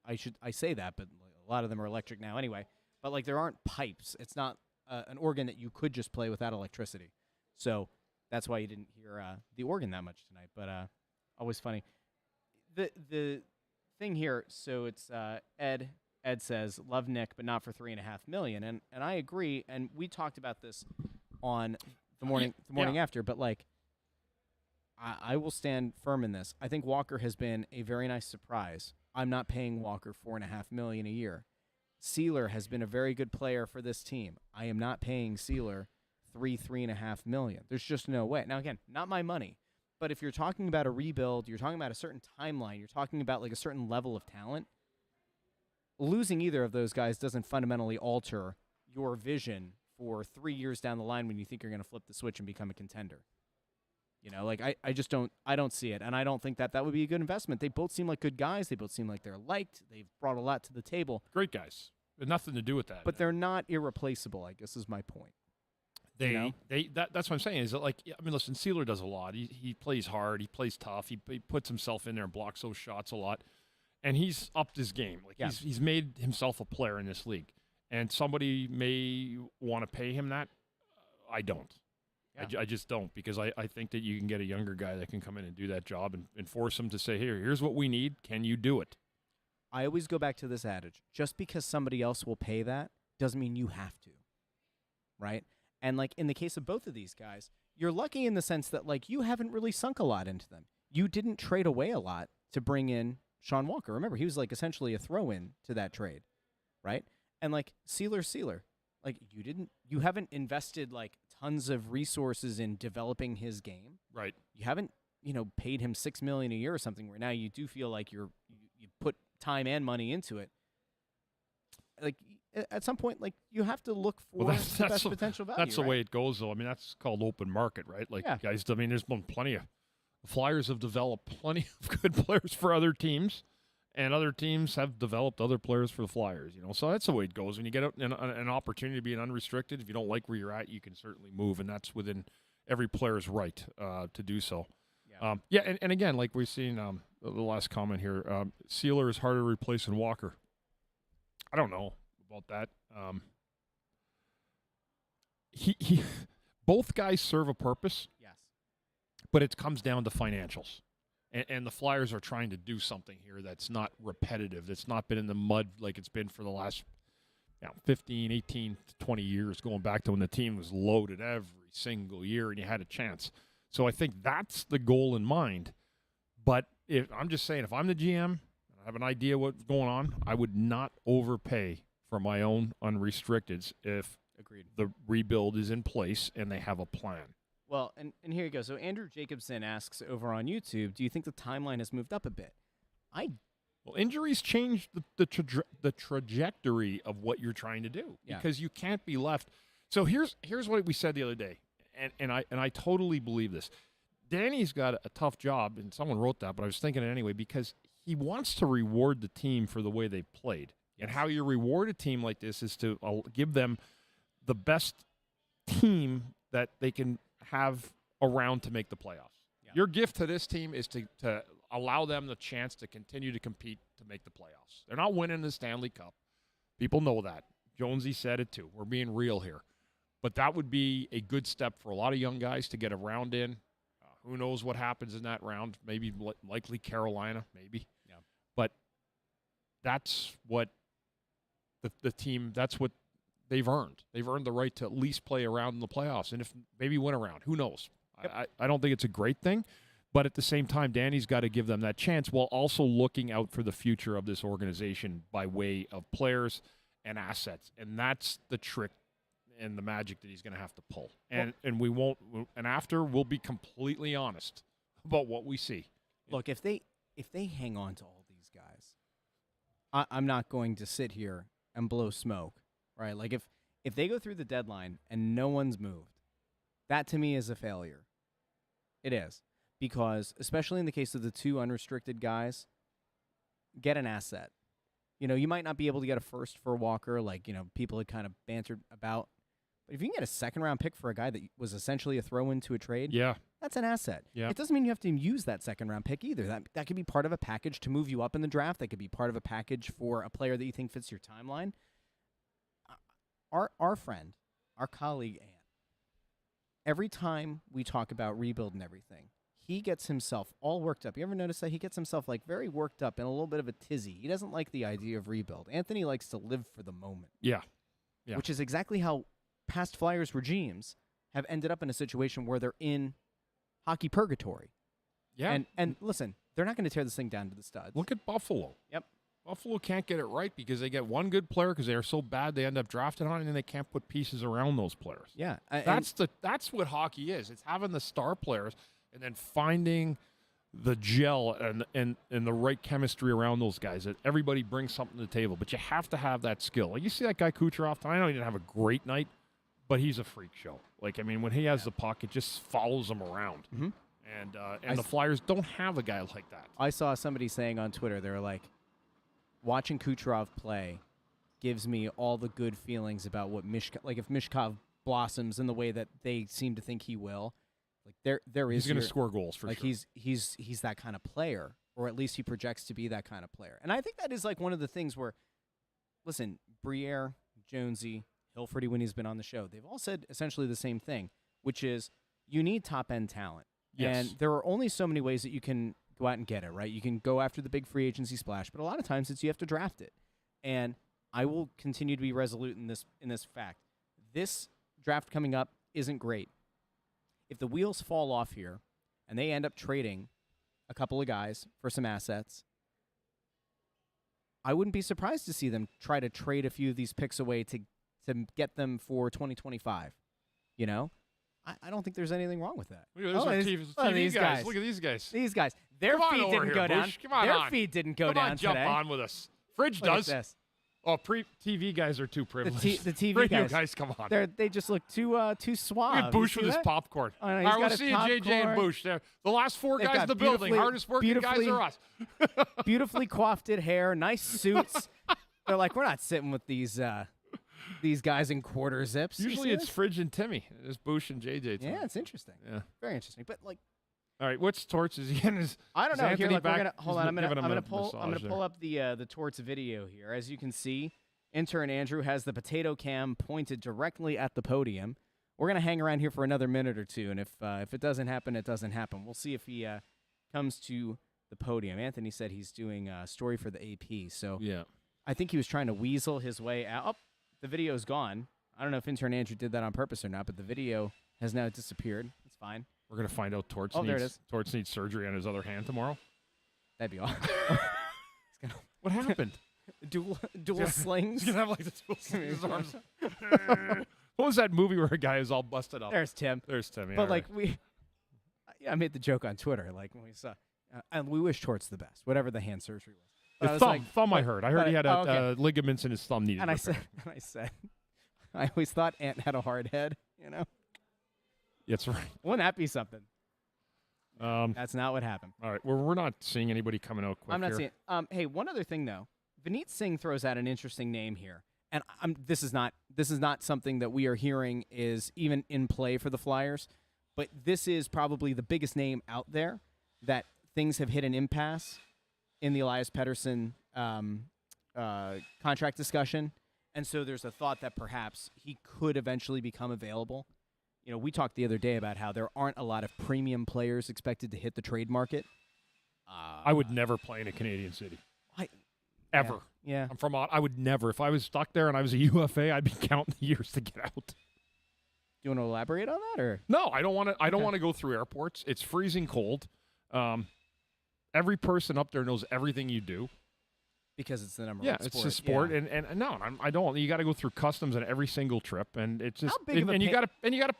I say that, but a lot of them are electric now anyway. But like there aren't pipes. It's not an organ that you could just play without electricity. So that's why you didn't hear the organ that much tonight. But always funny. The thing here, so it's Ed. Ed says, love Nick, but not for $3.5 million. And I agree. And we talked about this on the morning after. But like, I will stand firm in this. I think Walker has been a very nice surprise. I'm not paying Walker $4.5 million a year. Sealer has been a very good player for this team. I am not paying Sealer $3.5 million. There's just no way. Now again, not my money. But if you're talking about a rebuild, you're talking about a certain timeline, you're talking about like a certain level of talent. Losing either of those guys doesn't fundamentally alter your vision for 3 years down the line when you think you're going to flip the switch and become a contender. I just don't see it. And I don't think that would be a good investment. They both seem like good guys. They both seem like they're liked. They've brought a lot to the table. Great guys. But nothing to do with that. But they're not irreplaceable, I guess is my point. That's what I'm saying. Is that like, I mean, listen, Sealer does a lot. He plays hard. He plays tough. He puts himself in there and blocks those shots a lot. And he's upped his game. Like he's made himself a player in this league. And somebody may want to pay him that. I don't. Yeah. I just don't, because I think that you can get a younger guy that can come in and do that job and force him to say, here's what we need. Can you do it? I always go back to this adage. Just because somebody else will pay that doesn't mean you have to. Right? And like in the case of both of these guys, you're lucky in the sense that like you haven't really sunk a lot into them. You didn't trade away a lot to bring in Sean Walker. Remember, he was like essentially a throw-in to that trade, right? And like Sealer, like you haven't invested like tons of resources in developing his game. Right. You haven't, paid him $6 million a year or something where now you do feel like you put time and money into it. Like at some point, like you have to look for the best potential value. That's the way it goes, though. I mean, that's called open market, right? Like guys, I mean, there's been plenty of Flyers have developed plenty of good players for other teams, and other teams have developed other players for the Flyers. So that's the way it goes. When you get an opportunity to be an unrestricted, if you don't like where you're at, you can certainly move, and that's within every player's right to do so. Yeah, and again, like we've seen the last comment here, Sealer is harder to replace than Walker. I don't know about that. He both guys serve a purpose. Yes. But it comes down to financials. And the Flyers are trying to do something here that's not repetitive, that's not been in the mud like it's been for the last 15, 18, 20 years, going back to when the team was loaded every single year and you had a chance. So I think that's the goal in mind. But I'm just saying, if I'm the GM and I have an idea what's going on, I would not overpay for my own unrestricteds if the rebuild is in place and they have a plan. Well, and here you go. So Andrew Jacobson asks over on YouTube, do you think the timeline has moved up a bit? Well, injuries change the trajectory of what you're trying to do because you can't be left. So here's what we said the other day, and I totally believe this. Danny's got a tough job, and someone wrote that, but I was thinking it anyway, because he wants to reward the team for the way they played. Yes. And how you reward a team like this is to give them the best team that they can have around to make the playoffs. Yeah. Your gift to this team is to allow them the chance to continue to compete to make the playoffs. They're not winning the Stanley Cup. People know that. Jonesy said it too. We're being real here. But that would be a good step for a lot of young guys to get a round in. Who knows what happens in that round? Maybe likely Carolina, maybe. Yeah. But that's what the team, that's what they've earned. They've earned the right to at least play around in the playoffs, and if maybe win a round. Who knows? Yep. I don't think it's a great thing, but at the same time, Danny's got to give them that chance while also looking out for the future of this organization by way of players and assets, and that's the trick and the magic that he's going to have to pull. And we won't. And after, we'll be completely honest about what we see. Look, if they hang on to all these guys, I'm not going to sit here and blow smoke. Right, like if they go through the deadline and no one's moved, that to me is a failure. It is. Because, especially in the case of the two unrestricted guys, get an asset. You might not be able to get a first for Walker, like, people had kind of bantered about. But if you can get a second-round pick for a guy that was essentially a throw-in to a trade, that's an asset. Yeah. It doesn't mean you have to use that second-round pick either. That could be part of a package to move you up in the draft. That could be part of a package for a player that you think fits your timeline. Our friend, our colleague, Ann, every time we talk about rebuild and everything, he gets himself all worked up. You ever notice that? He gets himself like very worked up and a little bit of a tizzy. He doesn't like the idea of rebuild. Anthony likes to live for the moment. Yeah. Which is exactly how past Flyers regimes have ended up in a situation where they're in hockey purgatory. Yeah. And listen, they're not going to tear this thing down to the studs. Look at Buffalo. Yep. Buffalo can't get it right because they get one good player because they are so bad they end up drafting on it, and they can't put pieces around those players. Yeah. That's what hockey is. It's having the star players and then finding the gel and the right chemistry around those guys. That everybody brings something to the table, but you have to have that skill. Like you see that guy Kucherov, I know he didn't have a great night, but he's a freak show. Like, I mean, when he has the puck, it just follows him around. Mm-hmm. And the Flyers don't have a guy like that. I saw somebody saying on Twitter, they were like, watching Kucherov play gives me all the good feelings about what if Mishkov blossoms in the way that they seem to think he will, like there is he's going to score goals for sure. He's that kind of player, or at least he projects to be that kind of player. And I think that is like one of the things where, listen, Briere, Jonesy, Hilferty, when he's been on the show, they've all said essentially the same thing, which is you need top-end talent. Yes. And there are only so many ways that you can go out and get it, right? You can go after the big free agency splash, but a lot of times you have to draft it. And I will continue to be resolute in this fact. This draft coming up isn't great. If the wheels fall off here and they end up trading a couple of guys for some assets, I wouldn't be surprised to see them try to trade a few of these picks away to get them for 2025. You know? I don't think there's anything wrong with that. Look at these guys. Look at these guys. These guys. Their feet didn't go down. Their feet didn't go down today. Jump on with us. Fridge does. This. Oh, TV guys are too privileged. The TV Radio guys, come on. They just look too suave. Look at Bush with his popcorn. Oh, no, All right, we'll see you, JJ and Bush. The last 4 guys in the building. Hardest working guys are us. Beautifully coiffed hair, nice suits. They're like, we're not sitting with these guys in quarter zips. Usually it's Fridge and Timmy. It's Bush and JJ. Yeah, it's interesting. Yeah, very interesting. But like, all right, what's Torts? Is he in his? I don't know. Here, look, we're gonna hold on. I'm gonna pull up the Torts video here. As you can see, intern Andrew has the potato cam pointed directly at the podium. We're gonna hang around here for another minute or two, and if it doesn't happen, it doesn't happen. We'll see if he comes to the podium. Anthony said he's doing a story for the AP, so yeah, I think he was trying to weasel his way out. Oh, the video's gone. I don't know if intern Andrew did that on purpose or not, but the video has now disappeared. It's fine. We're going to find out Torts there it is. Torts needs surgery on his other hand tomorrow. That'd be awesome. What happened? Dual slings? He's going to have like the dual slings in his arms. What was that movie where a guy is all busted up? There's Tim. There's Tim, yeah. But like I made the joke on Twitter, like when we saw, and we wish Torts the best, whatever the hand surgery was. The thumb I heard. I heard he had ligaments in his thumb needed. And I said, I always thought Ant had a hard head, you know? That's right. Wouldn't that be something? That's not what happened. All right. Well, we're not seeing anybody coming out quick. I'm not seeing. Hey, one other thing though. Vineet Singh throws out an interesting name here, and this is not something that we are hearing is even in play for the Flyers, but this is probably the biggest name out there that things have hit an impasse in the Elias Pettersson contract discussion, and so there's a thought that perhaps he could eventually become available. You know, we talked the other day about how there aren't a lot of premium players expected to hit the trade market. I would never play in a Canadian city. Ever. Yeah. I would never. If I was stuck there and I was a UFA, I'd be counting the years to get out. Do you want to elaborate on that, or? No, I don't want to. I don't want to go through airports. It's freezing cold. Every person up there knows everything you do. Because it's the number one sport. It's a sport, yeah. and no, I don't. You got to go through customs on every single trip, and it's just you got to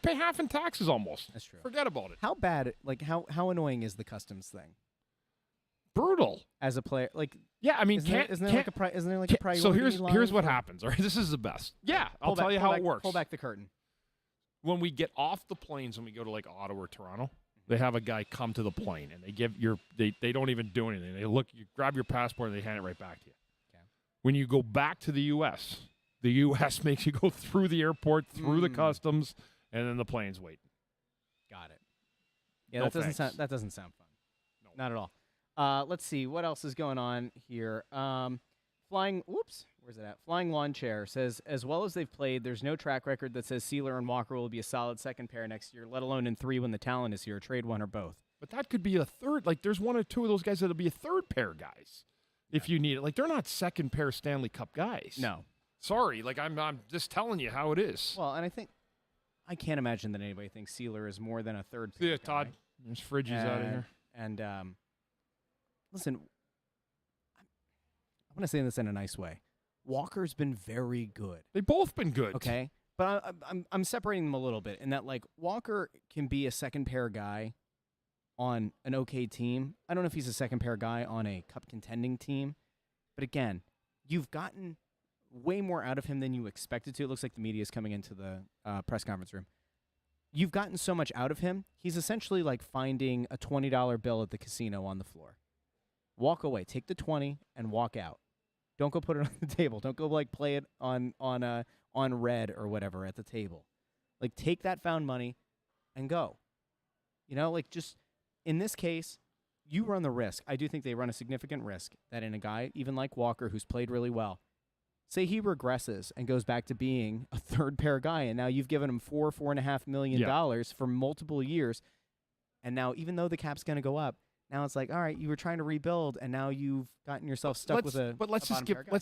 pay half in taxes almost. That's true. Forget about it. How bad? Like how annoying is the customs thing? Brutal. As a player, like yeah, I mean, isn't there like a priority? So here's what happens. All right, this is the best. Yeah, I'll tell you how it works. Pull back the curtain. When we get off the planes and we go to like Ottawa or Toronto, they have a guy come to the plane and they don't even do anything. They look, you grab your passport and they hand it right back to you. Okay. When you go back to the U.S., the U.S. makes you go through the airport, through the customs, and then the plane's waiting. Got it. Yeah, that doesn't sound fun. No. Not at all. Let's see what else is going on here. Flying Lawn Chair says, as well as they've played, there's no track record that says Sealer and Walker will be a solid second pair next year, let alone in 3 when the talent is here. Trade one or both. But that could be a third. Like, there's 1 or 2 of those guys that'll be a third pair guys if you need it. Like, they're not second pair Stanley Cup guys. No. Sorry. Like, I'm just telling you how it is. Well, and I can't imagine that anybody thinks Sealer is more than a third pair guy. Todd. There's Fridges out of here. And, listen, I'm going to say this in a nice way. Walker's been very good. They've both been good. Okay. But I'm separating them a little bit in that, like, Walker can be a second pair guy on an okay team. I don't know if he's a second pair guy on a cup contending team. But again, you've gotten way more out of him than you expected to. It looks like the media is coming into the press conference room. You've gotten so much out of him. He's essentially like finding a $20 bill at the casino on the floor. Walk away. Take the 20 and walk out. Don't go put it on the table. Don't go like play it on red or whatever at the table. Like, take that found money and go. You know, like, just in this case, you run the risk. I do think they run a significant risk that in a guy even like Walker, who's played really well, say he regresses and goes back to being a third pair guy, and now you've given him $4.5 million for multiple years, and now even though the cap's going to go up, now it's like, all right, you were trying to rebuild, and now you've gotten yourself stuck with a. But let's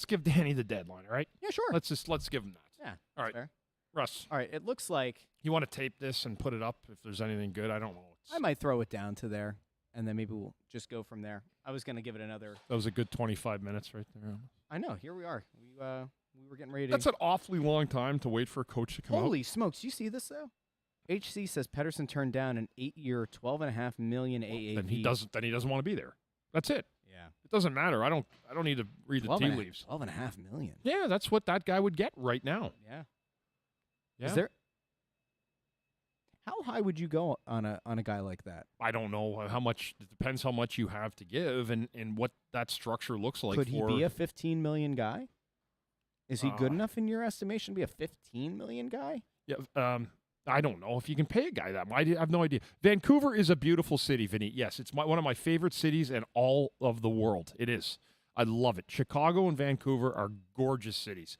give Danny the deadline, all right? Yeah, sure. Let's give him that. Yeah. All right. Fair. Russ, All right, it looks like you want to tape this and put it up if there's anything good? I don't know. I might throw it down to there, and then maybe we'll just go from there. I was going to give it another. That was a good 25 minutes right there. I know. Here we are. We were getting ready to. That's an awfully long time to wait for a coach to come out. Holy smokes! You see this though? HC says Pettersson turned down an 8-year, $12.5 million AAV. Then he doesn't. Then he doesn't want to be there. That's it. Yeah. It doesn't matter. I don't need to read the tea leaves. $12.5 million. Yeah, that's what that guy would get right now. Yeah. Yeah. Is there? How high would you go on a guy like that? I don't know how much. It depends how much you have to give and what that structure looks like. Could he be a $15 million guy? Is he good enough in your estimation to be a $15 million guy? Yeah. I don't know if you can pay a guy that much. I have no idea. Vancouver is a beautiful city, Vinny. Yes, it's one of my favorite cities in all of the world. It is. I love it. Chicago and Vancouver are gorgeous cities.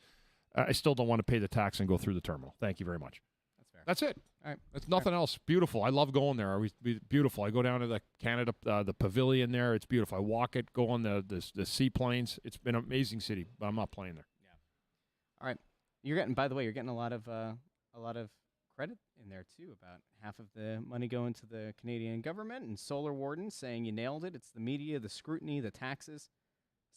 I still don't want to pay the tax and go through the terminal. Thank you very much. That's fair. That's it. All right. It's nothing else. Beautiful. I love going there. Beautiful. I go down to the Canada, the pavilion there. It's beautiful. I walk it, go on the seaplanes. It's been an amazing city, but I'm not playing there. Yeah. All right. By the way, you're getting a lot of credit in there too. About half of the money going to the Canadian government and Solar Warden saying you nailed it. It's the media, the scrutiny, the taxes,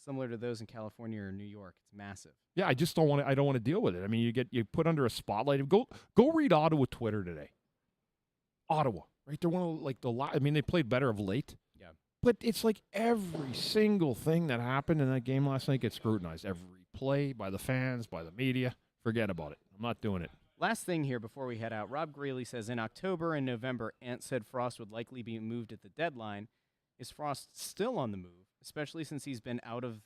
similar to those in California or New York. It's massive. Yeah, I just don't want to. I don't want to deal with it. I mean, you put under a spotlight. Go read Ottawa Twitter today. Ottawa, right? They're one of I mean, they played better of late. Yeah. But it's like every single thing that happened in that game last night gets scrutinized. Every play by the fans, by the media. Forget about it. I'm not doing it. Last thing here before we head out, Rob Greeley says, in October and November, Ant said Frost would likely be moved at the deadline. Is Frost still on the move, especially since he's been out of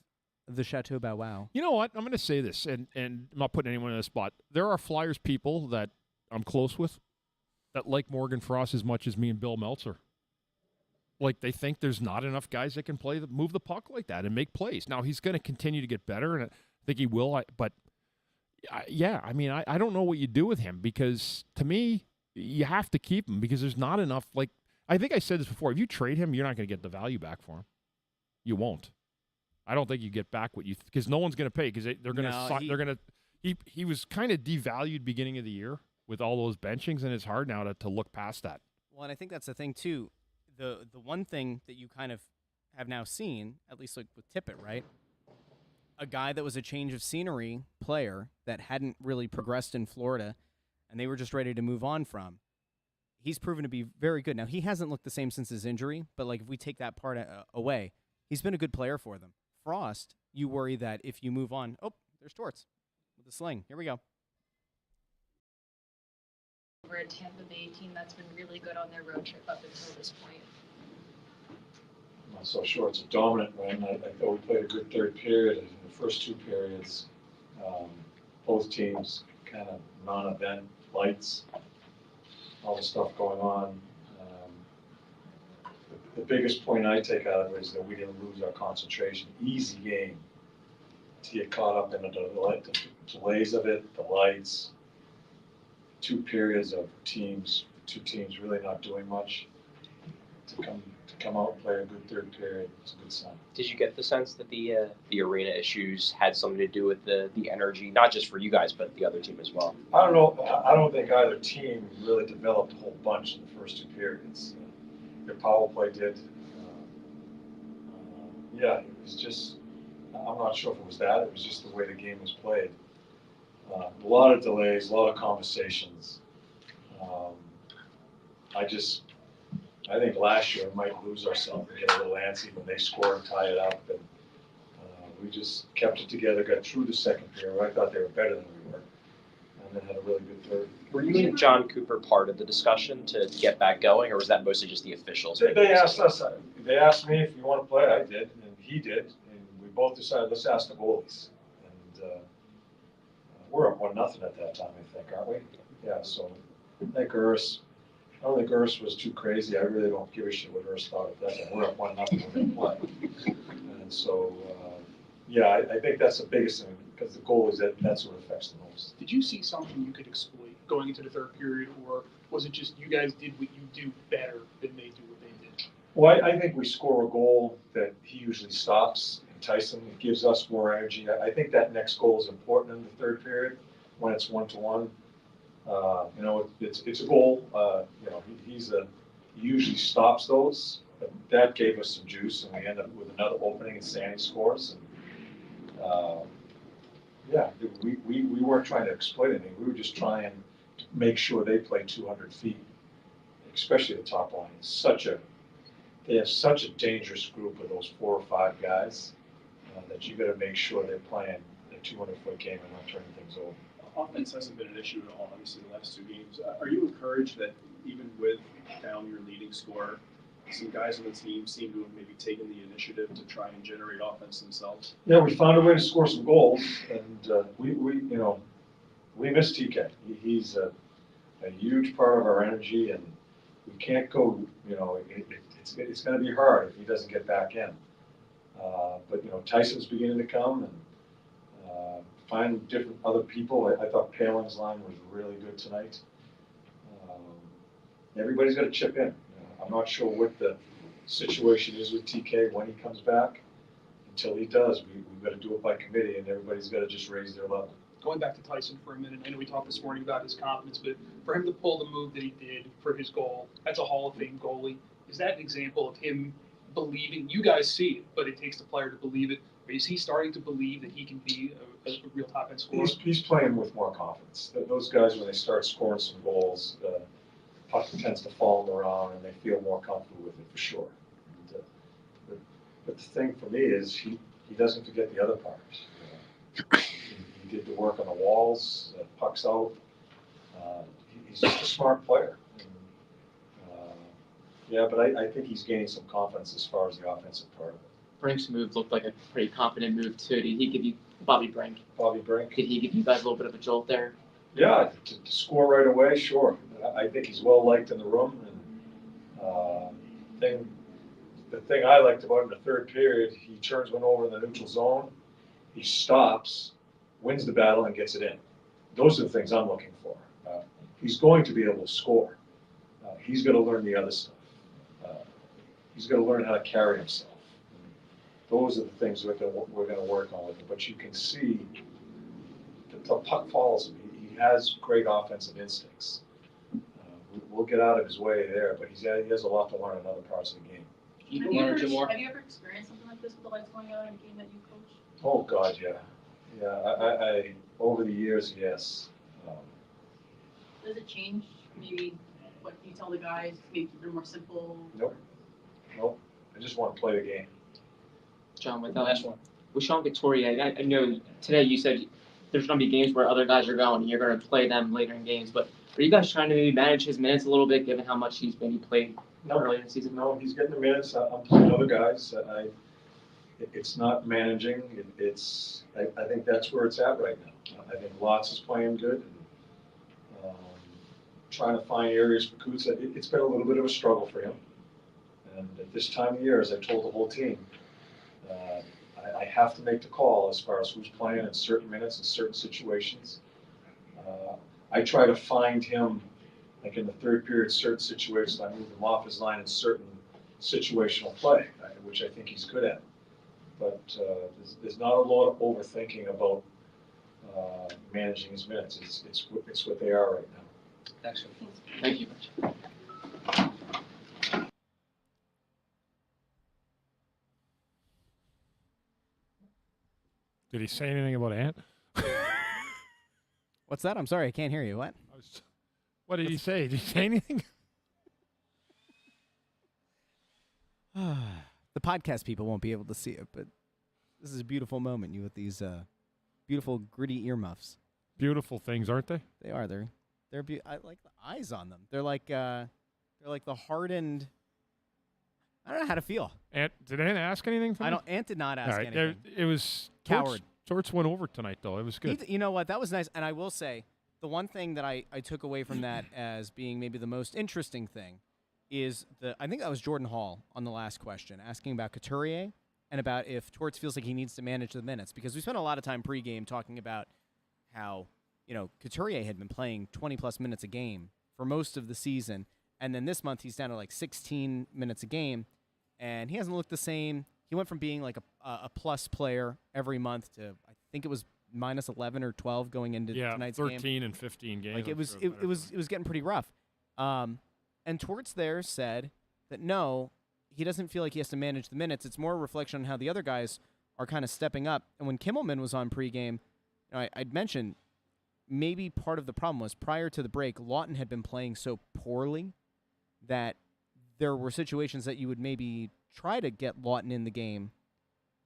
the Chateau Bow Wow? You know what? I'm going to say this, and I'm not putting anyone in a spot. There are Flyers people that I'm close with that like Morgan Frost as much as me and Bill Meltzer. Like, they think there's not enough guys that can move the puck like that and make plays. Now, he's going to continue to get better, and I think he will, but... yeah, I mean, I don't know what you do with him because, to me, you have to keep him because there's not enough. Like, I think I said this before. If you trade him, you're not going to get the value back for him. You won't. I don't think you get back what you because no one's going to pay because they're going to. He was kind of devalued beginning of the year with all those benchings, and it's hard now to look past that. Well, and I think that's the thing too. The one thing that you kind of have now seen, at least like with Tippett, right? A guy that was a change of scenery player that hadn't really progressed in Florida, and they were just ready to move on from. He's proven to be very good. Now, he hasn't looked the same since his injury, but like if we take that part away, he's been a good player for them. Frost, you worry that if you move on, there's Torts with the sling. Here we go. We're a Tampa Bay team that's been really good on their road trip up until this point. I'm not so sure it's a dominant win. I thought we played a good third period. In the first two periods, both teams kind of non-event lights, all the stuff going on. The biggest point I take out of it is that we didn't lose our concentration. Easy game to get caught up in the delays of it, the lights, 2 periods of two teams really not doing much. To come out and play a good third period, it's a good sign. Did you get the sense that the arena issues had something to do with the energy, not just for you guys, but the other team as well? I don't know. I don't think either team really developed a whole bunch in the first 2 periods. Their power play did. Yeah, it was just, I'm not sure if it was that. It was just the way the game was played. A lot of delays, a lot of conversations. I think last year we might lose ourselves and get a little antsy when they score and tie it up. And we just kept it together, got through the second period. I thought they were better than we were. And then had a really good third. Were you and John Cooper part of the discussion to get back going, or was that mostly just the officials? They asked us. They asked me if you want to play. I did, and he did. And we both decided, let's ask the goalies. And we're up 1-0 at that time, I think, aren't we? Yeah, so I think Urs. I don't think Urs was too crazy. I really don't give a shit what Urs thought at that time. We're up 1-0 when they play. And so, yeah, I think that's the biggest thing because the goal is that's what affects the most. Did you see something you could exploit going into the third period, or was it just you guys did what you do better than they do what they did? Well, I think we score a goal that he usually stops. And Tyson, it gives us more energy. I think that next goal is important in the third period when it's 1-1. It's a goal. He usually stops those, but that gave us some juice, and we end up with another opening, and Sandy scores. And we weren't trying to exploit anything. We were just trying to make sure they play 200 feet, especially the top line. They have such a dangerous group of those 4 or 5 guys that you got to make sure they're playing a 200-foot game and not turning things over. Offense hasn't been an issue at all, obviously, the last 2 games. Are you encouraged that even with down your leading scorer, some guys on the team seem to have maybe taken the initiative to try and generate offense themselves? Yeah, we found a way to score some goals, and we miss TK. He's a huge part of our energy, and we can't go. It's going to be hard if he doesn't get back in. But Tyson's beginning to come and find different other people. I thought Palin's line was really good tonight. Everybody's got to chip in. I'm not sure what the situation is with TK when he comes back. Until he does, we've got to do it by committee, and everybody's got to just raise their level. Going back to Tyson for a minute, I know we talked this morning about his confidence, but for him to pull the move that he did for his goal, that's a Hall of Fame goalie. Is that an example of him believing? You guys see it, but it takes the player to believe it. Or is he starting to believe that he can be a real top-end scorer? He's playing with more confidence. Those guys, when they start scoring some goals, the puck tends to follow them around, and they feel more comfortable with it for sure. But the thing for me is he doesn't forget the other parts. He did the work on the walls, pucks out. He's just a smart player. But I think he's gaining some confidence as far as the offensive part of it. Brink's move looked like a pretty confident move too. Did he give you Bobby Brink? Did he give you guys a little bit of a jolt there? Yeah, to score right away, sure. I think he's well liked in the room. And the thing I liked about him in the third period, he turns one over in the neutral zone, he stops, wins the battle, and gets it in. Those are the things I'm looking for. He's going to be able to score. He's going to learn the other stuff. He's going to learn how to carry himself. Those are the things we're going to work on with him. But you can see the puck follows him. He has great offensive instincts. We'll get out of his way there, but he has a lot to learn in other parts of the game. Have you ever experienced something like this with the Lights going out in a game that you coach? Oh God, yeah. I over the years, yes. Does it change maybe what you tell the guys? Maybe keep it more simple. Nope. I just want to play the game. John, with Sean Couturier, I know today you said there's going to be games where other guys are going and you're going to play them later in games, but are you guys trying to maybe manage his minutes a little bit given how much he's maybe played early in the season? No, he's getting the minutes. I'm playing other guys. It's not managing. I think that's where it's at right now. I think Lots is playing good. And, trying to find areas for Coots. It's been a little bit of a struggle for him. And at this time of year, as I told the whole team, I have to make the call as far as who's playing in certain minutes in certain situations. I try to find him, like in the third period, certain situations. I move him off his line in certain situational play, which I think he's good at. But there's not a lot of overthinking about managing his minutes. It's what they are right now. Excellent. Thank you. Did he say anything about Ant? What's that? I'm sorry, I can't hear you. What? What did he say? Did he say anything? The podcast people won't be able to see it, but this is a beautiful moment. You with these beautiful gritty earmuffs. Beautiful things, aren't they? They are. I like the eyes on them. They're like the hardened. I don't know how to feel. Ant, did Ant ask anything? Ant did not ask anything. It was coward. Torts went over tonight, though. It was good. You know what? That was nice. And I will say, the one thing that I took away from that as being maybe the most interesting thing is I think that was Jordan Hall on the last question, asking about Couturier and about if Torts feels like he needs to manage the minutes. Because we spent a lot of time pregame talking about how, Couturier had been playing 20-plus minutes a game for most of the season. And then this month he's down to like 16 minutes a game. And he hasn't looked the same. He went from being like a plus player every month to, I think it was minus 11 or 12 going into tonight's 13 game. and 15 games. Like it was getting pretty rough. And Torts there said that no, he doesn't feel like he has to manage the minutes. It's more a reflection on how the other guys are kind of stepping up. And when Kimmelman was on pregame, I'd mentioned maybe part of the problem was prior to the break, Lawton had been playing so poorly that there were situations that you would maybe try to get Lawton in the game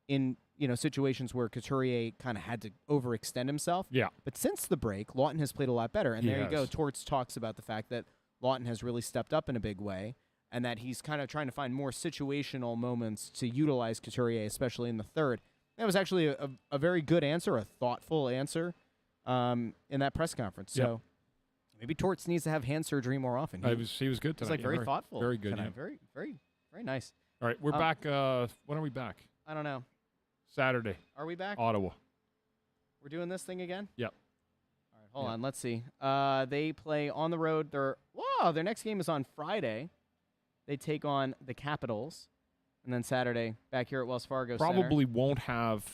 in situations where Couturier kind of had to overextend himself. Yeah. But since the break, Lawton has played a lot better. And He there you go. has. Torts talks about the fact that Lawton has really stepped up in a big way and that he's kind of trying to find more situational moments to utilize Couturier, especially in the third. That was actually a very good answer, a thoughtful answer in that press conference. So maybe Torts needs to have hand surgery more often. He was good tonight. He's like very thoughtful. Very good. tonight. Yeah. Very, very, very nice. All right, we're back. When are we back? I don't know. Saturday. Are we back? Ottawa. We're doing this thing again? Yep. All right, hold on. Let's see. They play on the road. Their next game is on Friday. They take on the Capitals. And then Saturday, back here at Wells Fargo Probably Center. won't have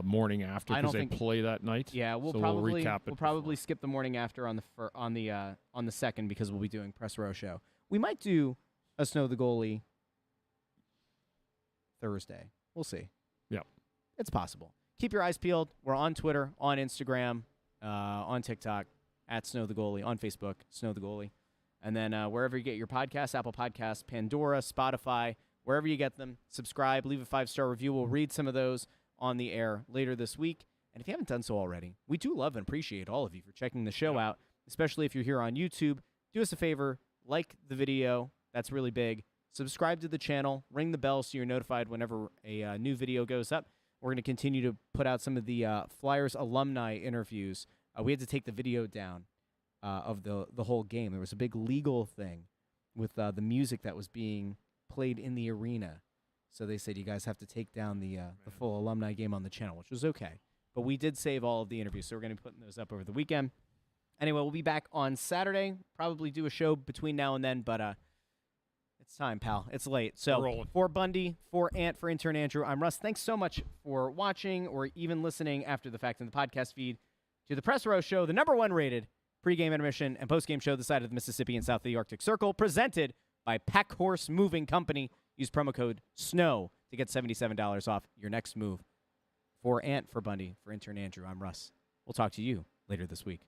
morning after because they play that night. Yeah, we'll so probably we'll recap it. we'll probably skip the morning after on the second because we'll be doing press row show. We might do a Snow the Goalie Thursday. We'll see. Yep. It's possible. Keep your eyes peeled. We're on Twitter, on Instagram, on TikTok, at Snow the Goalie, on Facebook, Snow the Goalie. And then wherever you get your podcasts, Apple Podcasts, Pandora, Spotify, wherever you get them, subscribe, leave a 5-star review. We'll read some of those on the air later this week. And if you haven't done so already, we do love and appreciate all of you for checking the show out, especially if you're here on YouTube. Do us a favor, like the video. That's really big. Subscribe to the channel. Ring the bell so you're notified whenever a new video goes up. We're going to continue to put out some of the Flyers alumni interviews. We had to take the video down of the whole game. There was a big legal thing with the music that was being played in the arena. So they said you guys have to take down the full alumni game on the channel, which was okay. But we did save all of the interviews, so we're going to be putting those up over the weekend. Anyway, we'll be back on Saturday. Probably do a show between now and then, but it's time, pal. It's late. So for Bundy, for Ant, for intern Andrew, I'm Russ. Thanks so much for watching or even listening after the fact in the podcast feed to the Press Row Show, the #1 rated pregame intermission and postgame show this side of the Mississippi and south of the Arctic Circle, presented by Packhorse Moving Company. Use promo code SNOW to get $77 off your next move. For Ant, for Bundy, for intern Andrew, I'm Russ. We'll talk to you later this week.